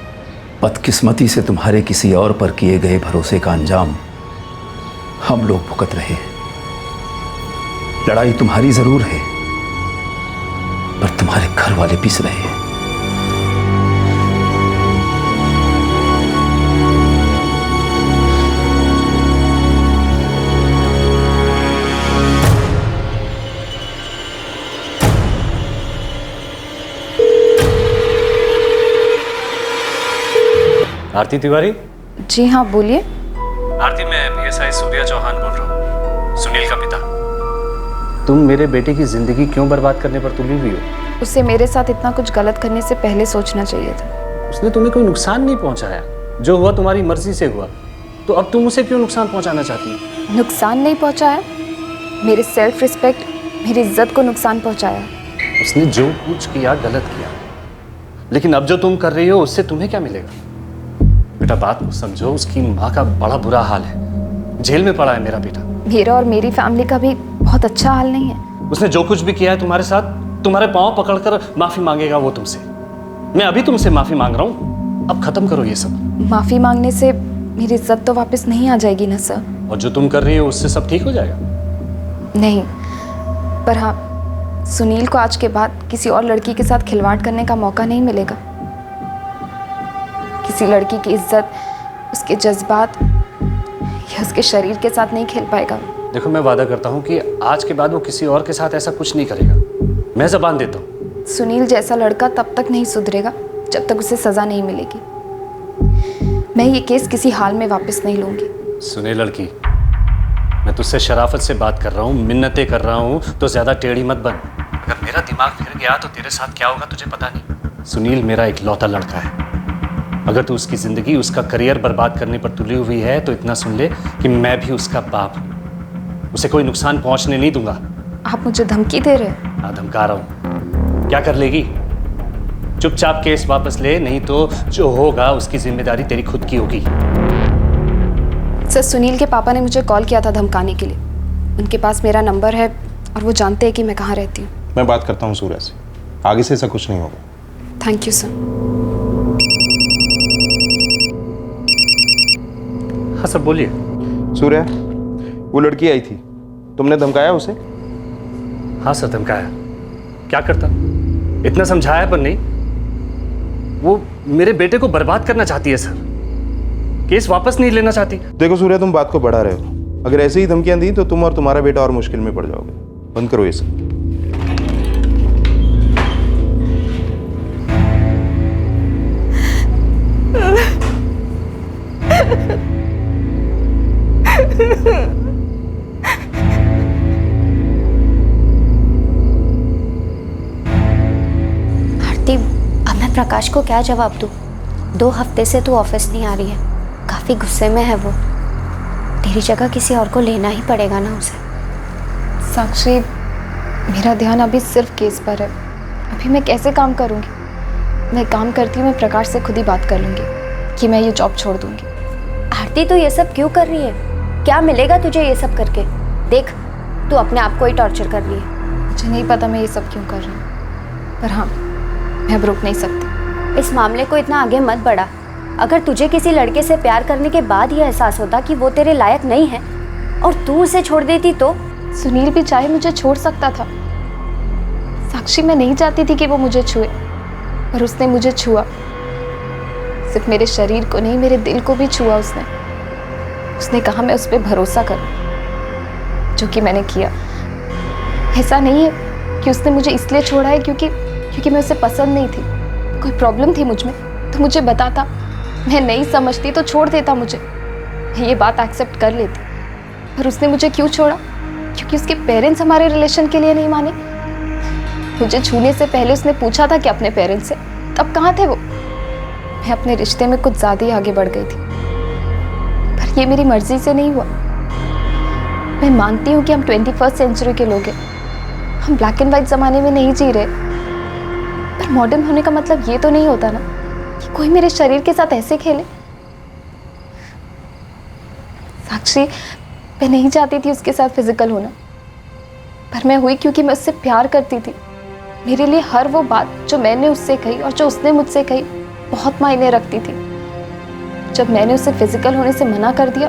S6: बदकिस्मती से तुम्हारे किसी और पर किए गए भरोसे का अंजाम हम लोग भुगत रहे हैं। लड़ाई तुम्हारी जरूर है, पर तुम्हारे घर वाले पिस रहे हैं।
S10: आरती तिवारी?
S2: जी हाँ, बोलिए।
S10: आरती, मैं PSI सूर्या चौहान बोल रहा हूँ, सुनील का पिता। तुम मेरे बेटे की जिंदगी क्यों बर्बाद करने पर तुली हुई हो?
S2: उसे मेरे साथ इतना कुछ गलत करने से पहले सोचना चाहिए था।
S10: उसने तुम्हें कोई नुकसान नहीं पहुंचाया, जो हुआ तुम्हारी मर्जी से हुआ, तो अब तुम उसे क्यों नुकसान पहुंचाना चाहती हो?
S2: नुकसान नहीं पहुंचाया, मेरे सेल्फ रिस्पेक्ट, मेरी इज्जत को नुकसान पहुंचाया।
S10: उसने जो कुछ किया गलत किया, लेकिन अब जो तुम कर रही हो उससे तुम्हें क्या मिलेगा? बेटा बात को समझो, उसकी माँ का बड़ा बुरा हाल है, जेल में पड़ा है मेरा बेटा।
S2: मेरा और मेरी फैमिली का भी बहुत अच्छा हाल नहीं है।
S10: उसने जो कुछ भी किया है तुम्हारे साथ, तुम्हारे पांव पकड़कर माफी मांगेगा वो तुमसे। मैं अभी तुमसे माफी मांग रहा हूँ, अब खत्म करो ये सब।
S2: माफी मांगने से मेरी इज्जत तो वापस नहीं आ जाएगी ना सर?
S10: और जो तुम कर रही हो उससे सब ठीक हो जाएगा?
S2: नहीं, पर हाँ, सुनील को आज के बाद किसी और लड़की के साथ खिलवाड़ करने का मौका नहीं मिलेगा। किसी लड़की की इज्जत, उसके जज्बात या उसके शरीर के साथ नहीं खेल पाएगा।
S10: देखो, मैं वादा करता हूँ कि आज के बाद वो किसी और के साथ ऐसा कुछ नहीं करेगा। मैं ज़बान देता हूँ।
S2: सुनील जैसा लड़का तब तक नहीं सुधरेगा जब तक उसे सजा नहीं मिलेगी। मैं ये केस किसी हाल में वापस नहीं लूंगी।
S10: सुने लड़की, मैं तुझसे शराफत से बात कर रहा हूँ, मिन्नतें कर रहा हूँ, तो ज़्यादा टेढ़ी मत बन। अगर मेरा दिमाग फिर गया तो तेरे साथ क्या होगा तुझे पता नहीं। सुनील मेरा इकलौता लड़का है। अगर तू उसकी ज़िंदगी, उसका करियर बर्बाद करने पर तुली हुई है तो इतना सुन ले कि मैं भी उसका बाप हूँ। उसे कोई नुकसान पहुँचने नहीं दूंगा।
S2: आप मुझे धमकी दे रहे हैं?
S10: हाँ, धमका रहा हूँ। क्या कर लेगी? चुपचाप केस वापस ले, नहीं तो जो होगा उसकी जिम्मेदारी तेरी खुद की होगी।
S2: सर, सुनील के पापा ने मुझे कॉल किया था धमकाने के लिए। उनके पास मेरा नंबर है और वो जानते हैं कि मैं कहाँ रहती हूँ।
S8: मैं बात करता हूँ सूर्या से, आगे से ऐसा कुछ नहीं होगा।
S2: Thank you sir.
S10: हाँ सर, बोलिए।
S8: सूर्या, वो लड़की आई थी, तुमने धमकाया उसे?
S10: हाँ सर, धमकाया। क्या करता? इतना समझाया पर नहीं। वो मेरे बेटे को बर्बाद करना चाहती है सर, केस वापस नहीं लेना चाहती।
S8: देखो सूर्या, तुम बात को बढ़ा रहे हो। अगर ऐसे ही धमकियां दी तो तुम और तुम्हारा बेटा और मुश्किल में पड़ जाओगे। बंद करो ये सब।
S4: आरती, अब मैं प्रकाश को क्या जवाब दूँ? 2 हफ्ते से तू ऑफिस नहीं आ रही है, काफ़ी गुस्से में है वो। तेरी जगह किसी और को लेना ही पड़ेगा ना उसे।
S2: साक्षी, मेरा ध्यान अभी सिर्फ केस पर है। अभी मैं कैसे काम करूँगी? मैं काम करती हूँ, मैं प्रकाश से खुद ही बात कर लूँगी कि मैं ये जॉब छोड़ दूँगी।
S4: आरती, तू ये सब क्यों कर रही है? क्या मिलेगा तुझे ये सब करके? देख, तू अपने आप को ही टॉर्चर कर रही है।
S2: मुझे नहीं पता मैं ये सब क्यों कर रही हूँ, पर हाँ, मैं अब रुक नहीं सकती।
S4: इस मामले को इतना आगे मत बढ़ा। अगर तुझे किसी लड़के से प्यार करने के बाद ये एहसास होता कि वो तेरे लायक नहीं है और तू उसे छोड़ देती तो
S2: सुनील भी चाहे मुझे छोड़ सकता था। साक्षी, मैं नहीं चाहती थी कि वो मुझे छुए, पर उसने मुझे छुआ। सिर्फ मेरे शरीर को नहीं, मेरे दिल को भी छुआ उसने। उसने कहा मैं उस पर भरोसा करूं, जो कि मैंने किया। ऐसा नहीं है कि उसने मुझे इसलिए छोड़ा है क्योंकि मैं उसे पसंद नहीं थी। कोई प्रॉब्लम थी मुझ में तो मुझे बताता। मैं नहीं समझती तो छोड़ देता मुझे, मैं ये बात एक्सेप्ट कर लेती। पर उसने मुझे क्यों छोड़ा? क्योंकि उसके पेरेंट्स हमारे रिलेशन के लिए नहीं माने। मुझे छूने से पहले उसने पूछा था कि अपने पेरेंट्स से, तब कहाँ थे वो? मैं अपने रिश्ते में कुछ ज़्यादा ही आगे बढ़ गई थी, पर ये मेरी मर्जी से नहीं हुआ। मैं मानती हूँ कि हम 21st सेंचुरी के लोग हैं, हम ब्लैक एंड वाइट ज़माने में नहीं जी रहे, पर मॉडर्न होने का मतलब ये तो नहीं होता ना कि कोई मेरे शरीर के साथ ऐसे खेले। साक्षी, मैं नहीं चाहती थी उसके साथ फिजिकल होना, पर मैं हुई क्योंकि मैं उससे प्यार करती थी। मेरे लिए हर वो बात जो मैंने उससे कही और जो उसने मुझसे कही बहुत मायने रखती थी। जब मैंने उसे फिजिकल होने से मना कर दिया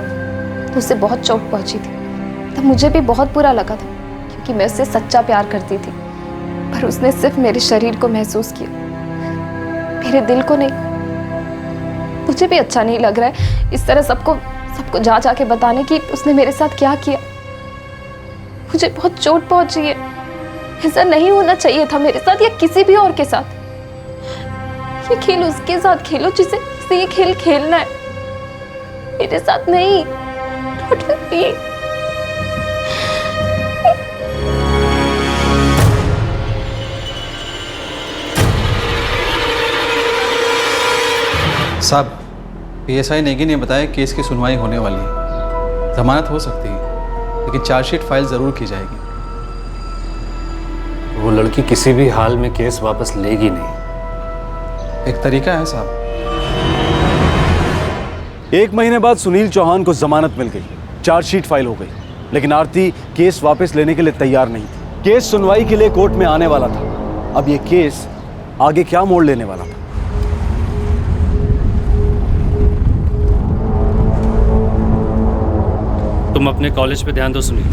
S2: तो उसे बहुत चोट पहुंची थी। तब मुझे भी बहुत बुरा लगा था, क्योंकि मैं उससे सच्चा प्यार करती थी, पर उसने सिर्फ मेरे शरीर को महसूस किया, मेरे दिल को नहीं। मुझे भी अच्छा नहीं लग रहा है इस तरह सबको जा के बताने कि उसने मेरे साथ क्या किया। मुझे बहुत चोट पहुंची है। ऐसा नहीं होना चाहिए था मेरे साथ या किसी भी और के साथ। ये खेल उसके साथ खेलो जिसे ये खेल खेलना है, मेरे साथ नहीं। Not with me.
S12: साहब, पीएसआई नेगी ने बताया केस की सुनवाई होने वाली है। जमानत हो सकती है, लेकिन चार्जशीट फाइल जरूर की जाएगी।
S10: वो लड़की किसी भी हाल में केस वापस लेगी नहीं।
S12: एक तरीका है साहब।
S1: 1 महीने बाद सुनील चौहान को जमानत मिल गई, चार्जशीट फाइल हो गई, लेकिन आरती केस वापस लेने के लिए तैयार नहीं थी। केस सुनवाई के लिए कोर्ट में आने वाला था। अब ये केस आगे क्या मोड़ लेने वाला था?
S10: तुम अपने कॉलेज पे ध्यान दो सुनील,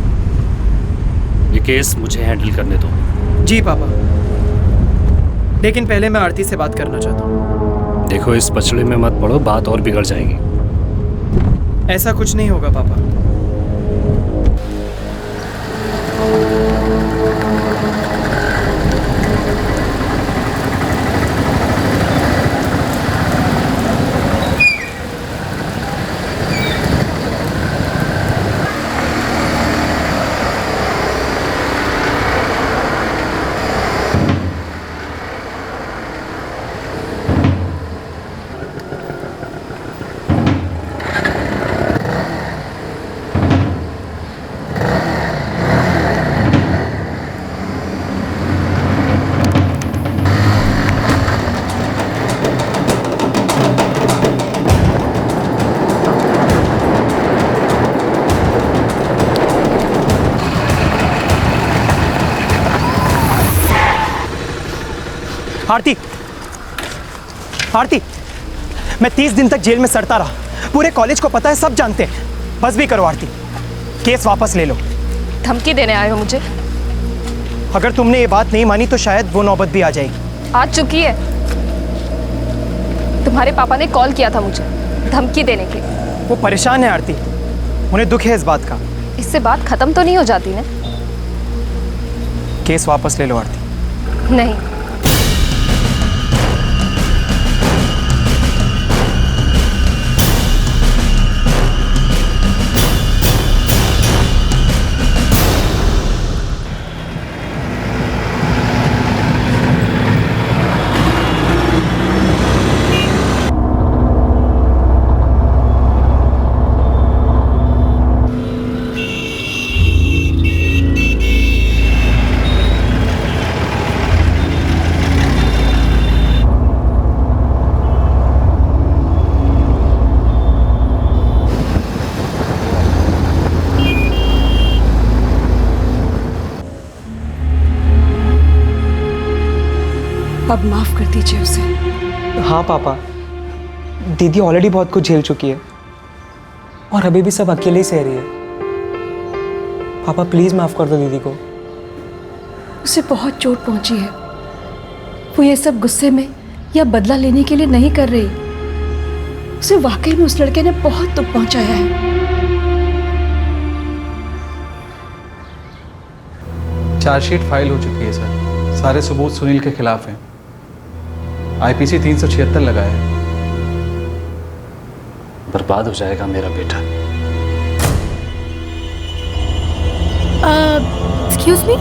S10: ये केस मुझे हैंडल करने दो।
S3: जी पापा, लेकिन पहले मैं आरती से बात करना चाहता हूँ।
S10: देखो, इस पचड़े में मत पड़ो, बात और बिगड़ जाएगी।
S3: ऐसा कुछ नहीं होगा पापा। आरती, आरती, मैं 30 दिन तक जेल में सड़ता रहा। पूरे कॉलेज को पता है, सब जानते हैं। बस भी करो आरती, केस वापस ले लो।
S2: धमकी देने आए हो मुझे?
S3: अगर तुमने ये बात नहीं मानी तो शायद वो नौबत भी आ जाएगी।
S2: आ चुकी है। तुम्हारे पापा ने कॉल किया था मुझे धमकी देने के।
S3: वो परेशान है आरती, उन्हें दुख है इस बात का।
S2: इससे बात खत्म तो नहीं हो जाती ना?
S3: केस वापस ले लो आरती।
S2: नहीं।
S5: अब माफ कर दीजिए उसे।
S13: हाँ पापा, दीदी ऑलरेडी बहुत कुछ झेल चुकी है और अभी भी सब अकेले ही सह रही है। पापा प्लीज़ माफ़ कर दो दीदी को।
S5: उसे बहुत चोट पहुंची है। वो ये सब गुस्से में या बदला लेने के लिए नहीं कर रही। उसे वाकई में उस लड़के ने बहुत दुख पहुंचाया है।
S12: चार्जशीट फाइल हो चुकी है सर। सारे सबूत सुनील के खिलाफ हैं। आईपीसी 376 लगा है।
S10: बर्बाद हो जाएगा मेरा बेटा।
S14: Excuse me,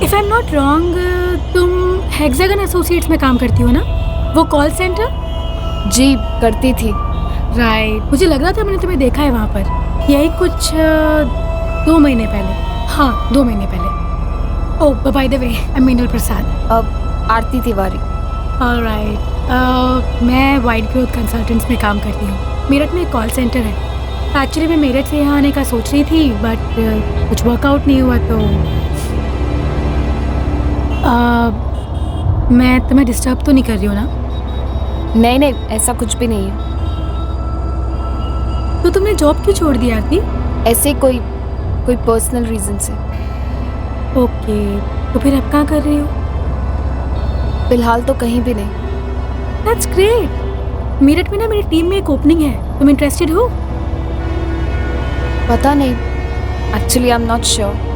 S14: if I am not wrong, तुम हेक्सागन एसोसिएट्स में काम करती हो ना? वो कॉल सेंटर?
S2: जी करती थी।
S14: राइट, मुझे लग रहा था मैंने तुम्हें देखा है वहाँ पर। यही कुछ 2 महीने पहले। हाँ, 2 महीने पहले। Oh by the way, I am Meenal Prasad.
S2: Aarti Tiwari.
S14: Alright, मैं वाइट ग्रोथ कंसल्टेंट्स में काम करती हूँ। मेरठ में एक कॉल सेंटर है। एक्चुअली मैं मेरठ से यहाँ आने का सोच रही थी, बट कुछ वर्कआउट नहीं हुआ, तो मैं तुम्हें डिस्टर्ब तो नहीं कर रही हूँ ना?
S2: नहीं नहीं, ऐसा कुछ भी नहीं है।
S14: तो तुमने जॉब क्यों छोड़ दी आरती?
S2: ऐसे कोई पर्सनल रीजन से।
S14: ओके, तो फिर अब कहाँ कर रही हो?
S2: फिलहाल तो कहीं भी नहीं।
S14: That's great. मेरठ में ना मेरी टीम में एक ओपनिंग है, तुम इंटरेस्टेड हो?
S2: पता नहीं, actually I am not sure.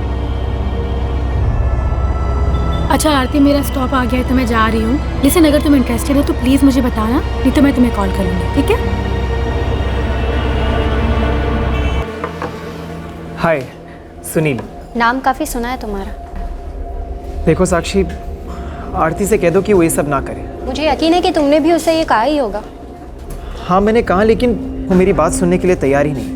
S14: अच्छा आरती, मेरा स्टॉप आ गया है तो मैं जा रही हूँ। लिसन, अगर तुम इंटरेस्टेड हो तो प्लीज़ मुझे बताना, नहीं तो मैं तुम्हें कॉल करूँगी, ठीक है?
S13: हाय सुनील।
S4: नाम काफ़ी सुना है तुम्हारा।
S3: देखो साक्षी, आरती से कह दो कि वो ये सब ना करे।
S4: मुझे यकीन है कि तुमने भी उसे ये कहा ही होगा।
S3: हाँ मैंने कहा, लेकिन वो मेरी बात सुनने के लिए तैयार ही नहीं।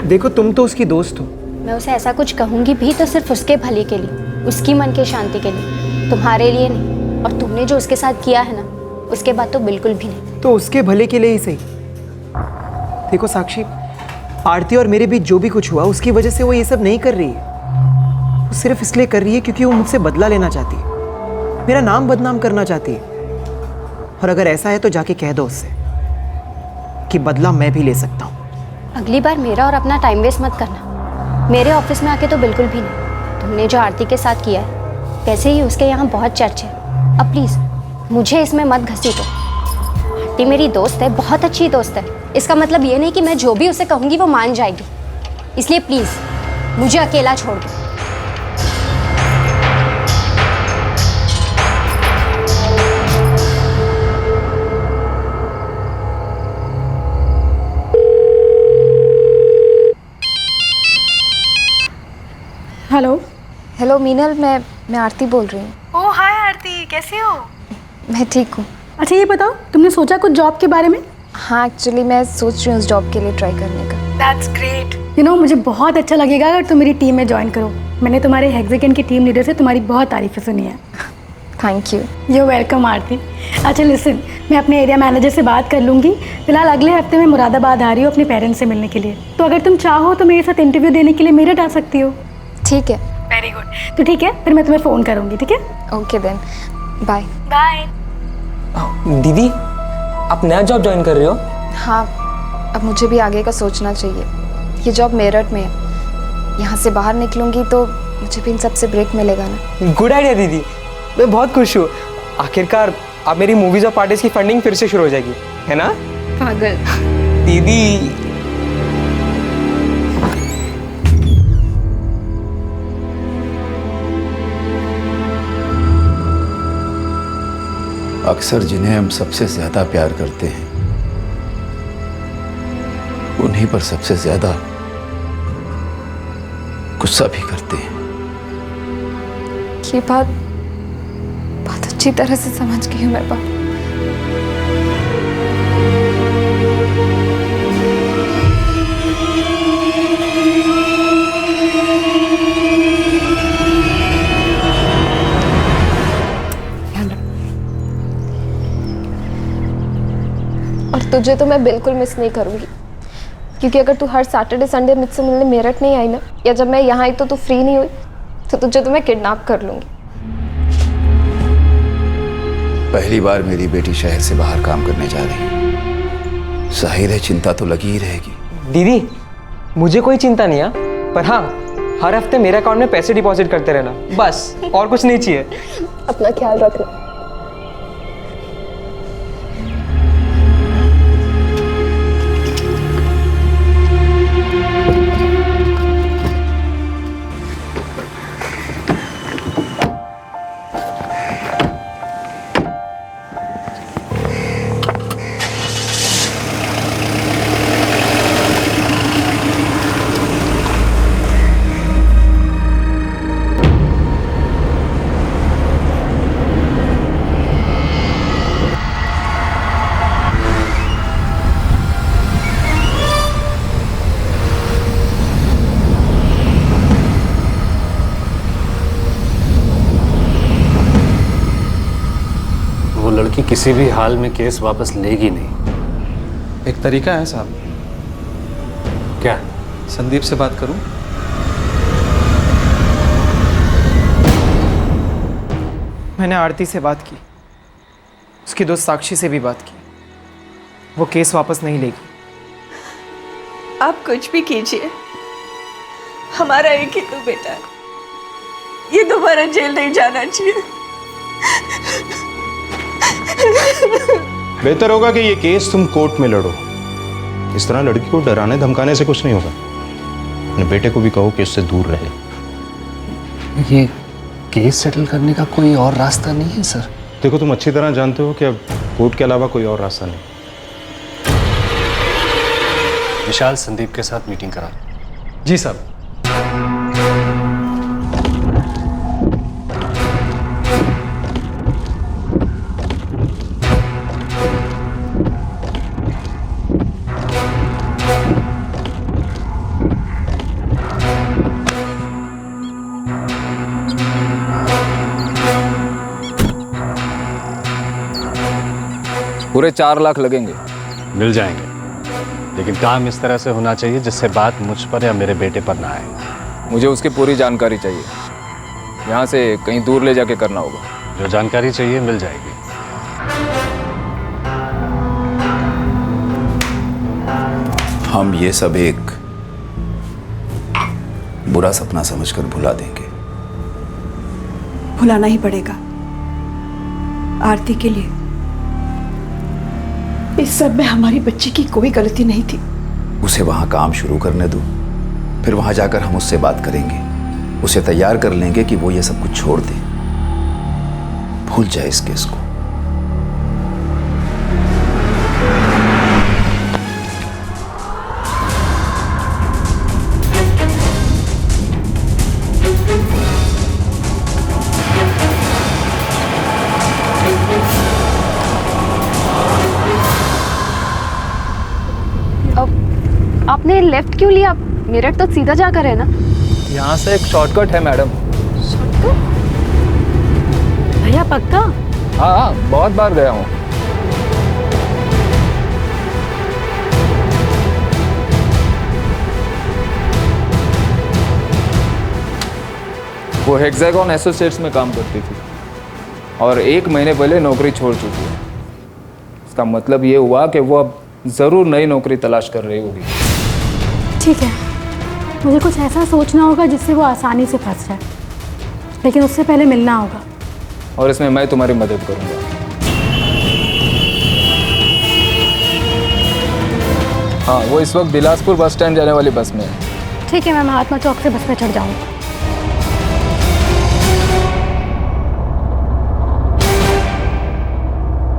S3: देखो तुम तो उसकी दोस्त हो।
S4: मैं उसे ऐसा कुछ कहूँगी भी तो सिर्फ उसके भले के लिए, उसकी मन की शांति के लिए, तुम्हारे लिए नहीं। और तुमने जो उसके साथ किया है ना, उसके बाद तो बिल्कुल भी नहीं।
S3: तो उसके भले के लिए ही सही। देखो साक्षी, आरती और मेरे बीच जो भी कुछ हुआ उसकी वजह से वो ये सब नहीं कर रही है। वो सिर्फ इसलिए कर रही है क्योंकि वो मुझसे बदला लेना चाहती है, मेरा नाम बदनाम करना चाहती है। और अगर ऐसा है तो जाके कह दो उससे कि बदला मैं भी ले सकता हूँ।
S4: अगली बार मेरा और अपना टाइम वेस्ट मत करना। मेरे ऑफिस में आके तो बिल्कुल भी नहीं। तुमने जो आरती के साथ किया है, वैसे ही उसके यहाँ बहुत चर्चे है। अब प्लीज़ मुझे इसमें मत घसीटो। आरती मेरी दोस्त है, बहुत अच्छी दोस्त है। इसका मतलब ये नहीं कि मैं जो भी उसे कहूँगी वो मान जाएगी। इसलिए प्लीज़ मुझे अकेला छोड़ दो।
S14: हेलो।
S2: हेलो मीनल, मैं आरती बोल रही हूँ।
S14: ओह हाय आरती, कैसी हो?
S2: मैं ठीक हूँ।
S14: अच्छा ये बताओ, तुमने सोचा कुछ जॉब के बारे में?
S2: हाँ, एक्चुअली मैं सोच रही हूँ उस जॉब के लिए ट्राई करने का।
S14: That's great. यू नो, मुझे बहुत अच्छा लगेगा अगर तुम मेरी टीम में ज्वाइन करो। मैंने तुम्हारे हेक्सागन की टीम लीडर से तुम्हारी बहुत तारीफ़ें सुनी है।
S2: Thank you.
S14: यू वेलकम आरती। अच्छा लिसन, मैं अपने एरिया मैनेजर से बात कर लूँगी। फिलहाल अगले हफ्ते मैं मुरादाबाद आ रही हूँ अपने पेरेंट्स से मिलने के लिए। तो अगर तुम चाहो तो मेरे साथ इंटरव्यू देने के लिए मेरठ आ सकती हो।
S2: ठीक है।
S14: Very good. तो ठीक है, फिर मैं तुम्हें फ़ोन करूँगी, ठीक है?
S2: Okay then, bye.
S14: बाय।
S13: दीदी, आप नया जॉब ज्वाइन कर रहे हो?
S2: हाँ, अब मुझे भी आगे का सोचना चाहिए। ये जॉब मेरठ में है, यहाँ से बाहर निकलूँगी तो मुझे भी इन सब से ब्रेक मिलेगा ना।
S13: गुड आइडिया दीदी, मैं बहुत खुश हूँ। आखिरकार अब मेरी मूवीज़ और पार्टीज की फंडिंग फिर से शुरू हो जाएगी, है ना?
S2: पागल।
S13: दीदी
S6: अक्सर जिन्हें हम सबसे ज्यादा प्यार करते हैं, उन्हीं पर सबसे ज्यादा गुस्सा भी करते हैं।
S2: ये बात बहुत अच्छी तरह से समझ गई हूँ मैं बाबा। और तुझे तो मैं बिल्कुल मिस नहीं करूँगी, क्योंकि अगर तू हर सैटरडे संडे मुझसे मिलने मेरठ नहीं आई ना, या जब मैं यहाँ आई तो तू फ्री नहीं हुई, तो तुझे तो मैं किडनैप कर लूँगी।
S6: पहली बार मेरी बेटी शहर से बाहर काम करने जा रही है, जाहिर है चिंता तो लगी ही रहेगी।
S13: दीदी, मुझे कोई चिंता नहीं है। पर हाँ, हर हफ्ते मेरे अकाउंट में पैसे डिपॉजिट करते रहना, बस, और कुछ नहीं चाहिए।
S2: अपना ख्याल रखना।
S10: वो लड़की किसी भी हाल में केस वापस लेगी नहीं।
S12: एक तरीका है साहब।
S10: क्या?
S12: संदीप से बात करूं?
S3: मैंने आरती से बात की, उसकी दोस्त साक्षी से भी बात की। वो केस वापस नहीं लेगी।
S5: आप कुछ भी कीजिए, हमारा एक ही तो बेटा है, ये दोबारा जेल नहीं जाना चाहिए।
S8: बेहतर होगा कि ये केस तुम कोर्ट में लड़ो। इस तरह लड़की को डराने धमकाने से कुछ नहीं होगा। अपने बेटे को भी कहो कि उससे दूर रहे।
S10: ये केस सेटल करने का कोई और रास्ता नहीं है सर?
S8: देखो, तुम अच्छी तरह जानते हो कि अब कोर्ट के अलावा कोई और रास्ता नहीं।
S10: विशाल, संदीप के साथ मीटिंग करा।
S12: जी साहब।
S15: पूरे 4 लाख लगेंगे।
S10: मिल जाएंगे, लेकिन काम इस तरह से होना चाहिए जिससे बात मुझ पर या मेरे बेटे पर ना आए।
S15: मुझे उसकी पूरी जानकारी चाहिए। यहाँ से कहीं दूर ले जाके करना होगा।
S10: जो जानकारी चाहिए मिल जाएगी।
S6: हम ये सब एक बुरा सपना समझकर भुला देंगे।
S5: भुलाना ही पड़ेगा आरती के लिए। इस सब में हमारी बच्ची की कोई गलती नहीं थी।
S6: उसे वहां काम शुरू करने दो, फिर वहां जाकर हम उससे बात करेंगे, उसे तैयार कर लेंगे कि वो ये सब कुछ छोड़ दे, भूल जाए इस केस को।
S2: आपने लेफ्ट क्यों लिया? मेरठ तो सीधा जाकर है ना?
S15: यहाँ से एक शॉर्टकट है मैडम।
S14: भैया पक्का?
S15: हाँ, बहुत बार गया हूँ। वो हेक्सागन एसोसिएट्स में काम करती थी और 1 महीने पहले नौकरी छोड़ चुकी है। इसका मतलब ये हुआ कि वो अब ज़रूर नई नौकरी तलाश कर रही होगी।
S14: ठीक है, मुझे कुछ ऐसा सोचना होगा जिससे वो आसानी से फंस जाए, लेकिन उससे पहले मिलना होगा।
S15: और इसमें मैं तुम्हारी मदद करूंगा। हाँ, वो इस वक्त बिलासपुर बस स्टैंड जाने वाली बस में है।
S14: ठीक है, मैं महात्मा चौक से बस पे चढ़ जाऊंगा।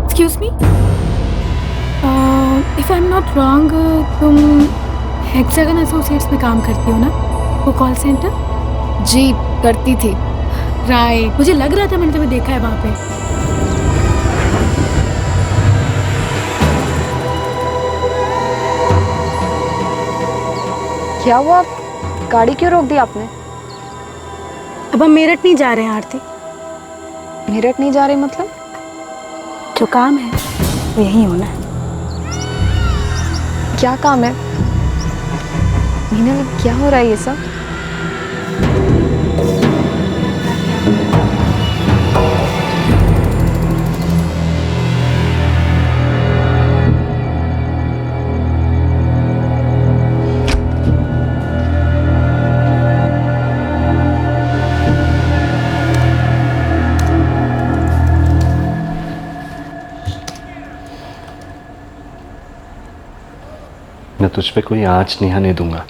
S14: Excuse me, if I am not wrong, तुम हेक्सागन एसोसिएट्स में काम करती हो ना? वो कॉल सेंटर?
S2: जी करती थी।
S14: राइट, मुझे लग रहा था मैंने तुम्हें देखा है वहाँ पे।
S2: क्या हुआ? गाड़ी क्यों रोक दी आपने?
S14: अब हम मेरठ नहीं जा रहे हैं आरती।
S2: मेरठ नहीं जा रहे मतलब?
S14: जो काम है वो यहीं होना है।
S2: क्या काम है? मीना, क्या हो रहा है ये सब?
S10: मैं तुझ पे कोई आँच नहीं आने दूंगा।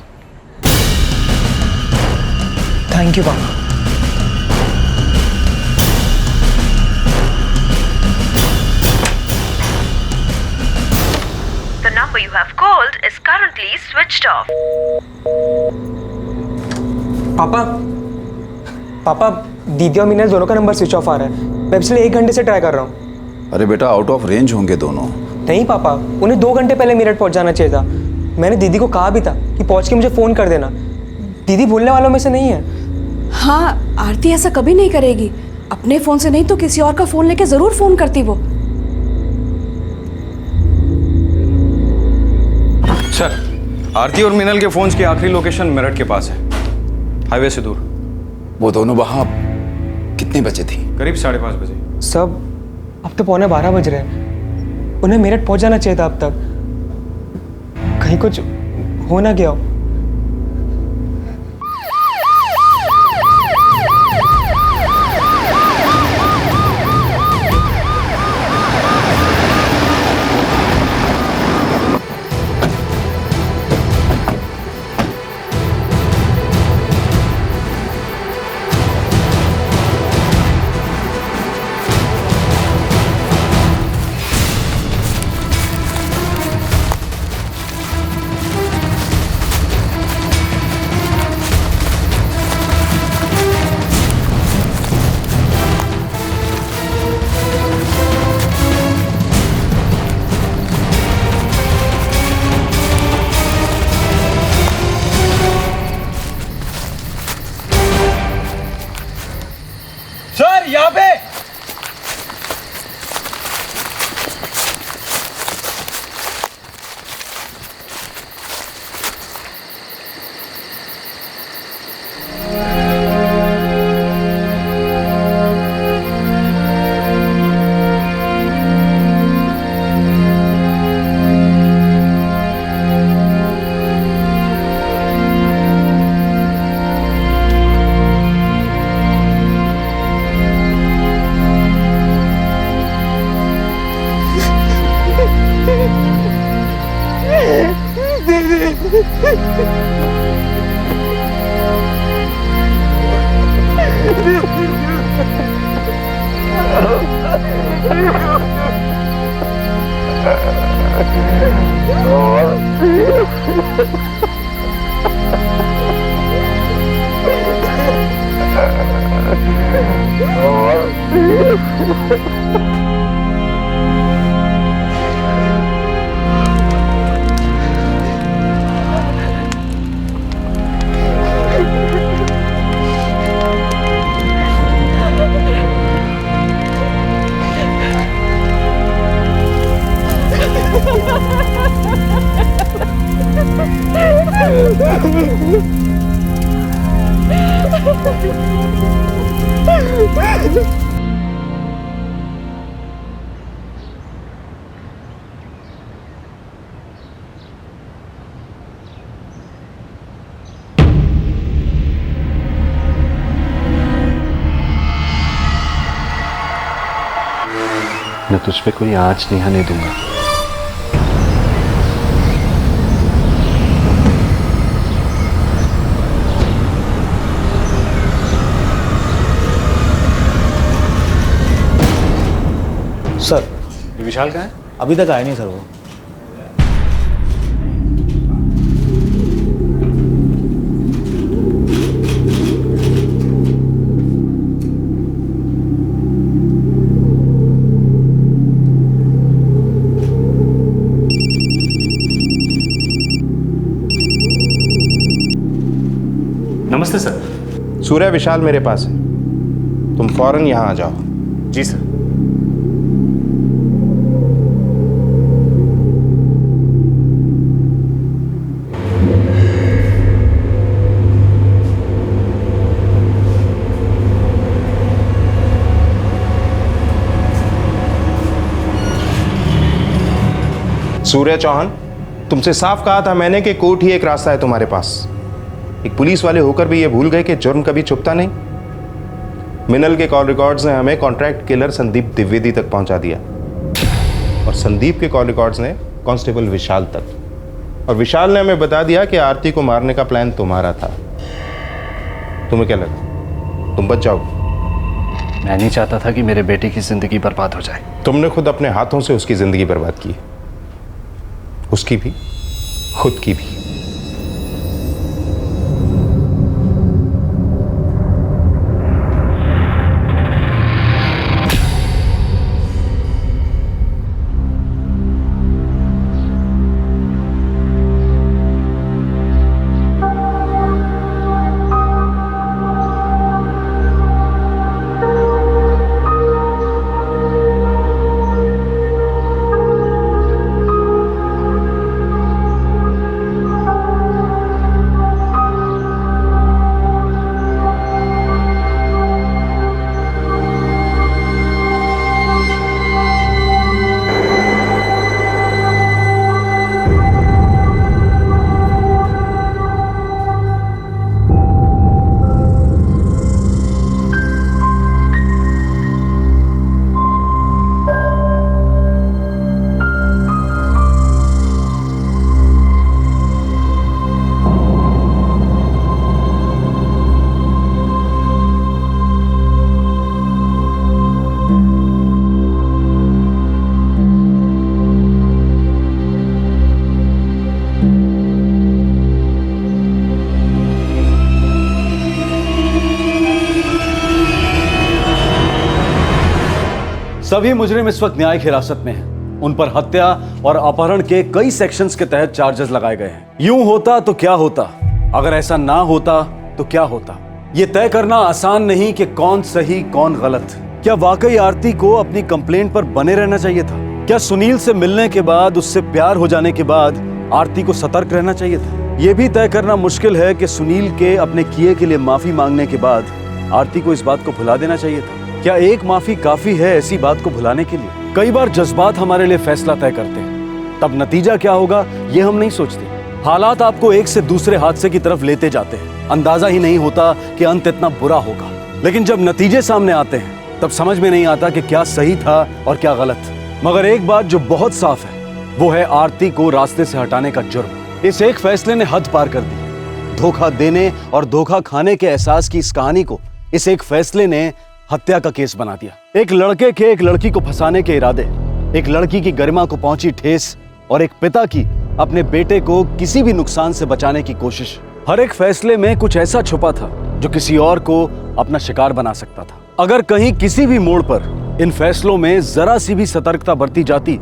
S3: थैंक यू पापा।
S16: The number you have called is currently switched off.
S13: पापा पापा दीदी और मीनल दोनों का नंबर स्विच ऑफ आ रहा है। मैं पिछले 1 घंटे से ट्राई कर रहा हूँ।
S6: अरे बेटा, आउट ऑफ रेंज होंगे दोनों।
S13: नहीं पापा, उन्हें 2 घंटे पहले मेरठ पहुँच जाना चाहिए था। मैंने दीदी को कहा भी था कि पहुँच के मुझे फ़ोन कर देना। दीदी भूलने वालों में से नहीं है।
S5: हाँ, आरती ऐसा कभी नहीं करेगी। अपने फ़ोन से नहीं तो किसी और का फ़ोन लेके ज़रूर फ़ोन करती वो।
S12: सर, आरती और मिनल के फ़ोन्स की आखिरी लोकेशन मेरठ के पास है, हाईवे से दूर।
S6: वो दोनों वहाँ कितने बजे थी?
S12: करीब 5:30 बजे।
S13: सब अब तो 11:15 बज रहे हैं। उन्हें मेरठ पहुंच जाना चाहिए था अब तक। कहीं कुछ हो ना गया हो।
S12: सर, यहाँ पे
S10: मैं तुझ पे कोई आँच नहीं आने दूंगा।
S1: सर,
S10: विशाल कहाँ है?
S1: अभी तक आया नहीं सर वो।
S10: नमस्ते सर।
S8: सूर्या, विशाल मेरे पास है, तुम फौरन यहाँ आ जाओ।
S10: जी सर।
S8: सूर्या चौहान, तुमसे साफ कहा था मैंने कि कोर्ट ही एक रास्ता है तुम्हारे पास। एक पुलिस वाले होकर भी ये भूल गए कि जुर्म कभी छुपता नहीं। मिनल के कॉल रिकॉर्ड्स ने हमें कॉन्ट्रैक्ट किलर संदीप द्विवेदी तक पहुंचा दिया और संदीप के कॉल रिकॉर्ड्स ने कांस्टेबल विशाल तक। और विशाल ने हमें बता दिया कि आरती को मारने का प्लान तुम्हारा था। तुम्हें क्या लगा तुम बच जाओगे?
S10: मैं नहीं चाहता था कि मेरे बेटे की जिंदगी बर्बाद हो जाए।
S8: तुमने खुद अपने हाथों से उसकी जिंदगी बर्बाद की, उसकी भी, खुद की भी।
S1: सभी मुजरिम इस वक्त न्यायिक हिरासत में हैं। उन पर हत्या और अपहरण के कई सेक्शंस के तहत चार्जेस लगाए गए हैं। यूं होता तो क्या होता, अगर ऐसा ना होता तो क्या होता, ये तय करना आसान नहीं कि कौन सही कौन गलत। क्या वाकई आरती को अपनी कंप्लेंट पर बने रहना चाहिए था? क्या सुनील से मिलने के बाद, उससे प्यार हो जाने के बाद आरती को सतर्क रहना चाहिए था? यह भी तय करना मुश्किल है कि सुनील के अपने किए के लिए माफी मांगने के बाद आरती को इस बात को भुला देना चाहिए था। क्या एक माफी काफी है ऐसी बात को भुलाने के लिए? कई बार जज्बात हमारे लिए फैसला तय करते हैं, तब नतीजा क्या होगा ये हम नहीं सोचते। हालात आपको एक से दूसरे हादसे की तरफ लेते जाते हैं, अंदाजा ही नहीं होता कि अंत इतना बुरा होगा। लेकिन जब नतीजे सामने आते हैं तब समझ में नहीं आता कि क्या सही था और क्या गलत। मगर एक बात जो बहुत साफ है वो है आरती को रास्ते से हटाने का जुर्म। इस एक फैसले ने हद पार कर दी। धोखा देने और धोखा खाने के एहसास की इस कहानी को इस एक फैसले ने हत्या का केस बना दिया। एक लड़के के एक लड़की को फंसाने के इरादे, एक लड़की की गरिमा को पहुंची ठेस और एक पिता की अपने बेटे को किसी भी नुकसान से बचाने की कोशिश। हर एक फैसले में कुछ ऐसा छुपा था जो किसी और को अपना शिकार बना सकता था। अगर कहीं किसी भी मोड़ पर इन फैसलों में जरा सी भी सतर्कता बरती जाती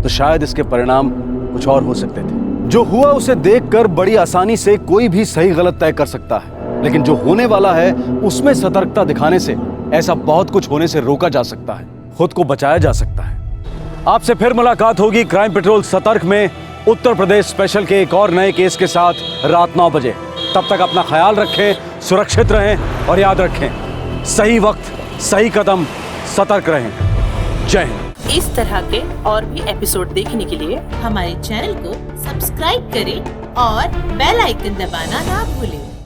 S1: तो शायद इसके परिणाम कुछ और हो सकते थे। जो हुआ उसे देखकर बड़ी आसानी से कोई भी सही गलत तय कर सकता है, लेकिन जो होने वाला है उसमें सतर्कता दिखाने से ऐसा बहुत कुछ होने से रोका जा सकता है, खुद को बचाया जा सकता है। आपसे फिर मुलाकात होगी क्राइम पेट्रोल सतर्क में उत्तर प्रदेश स्पेशल के एक और नए केस के साथ रात 9 बजे। तब तक अपना ख्याल रखें, सुरक्षित रहें और याद रखें, सही वक्त सही कदम, सतर्क रहें। जय हिंद।
S17: इस तरह के और भी एपिसोड देखने के लिए हमारे चैनल को सब्सक्राइब करें और बेल आइकन दबाना ना भूलें।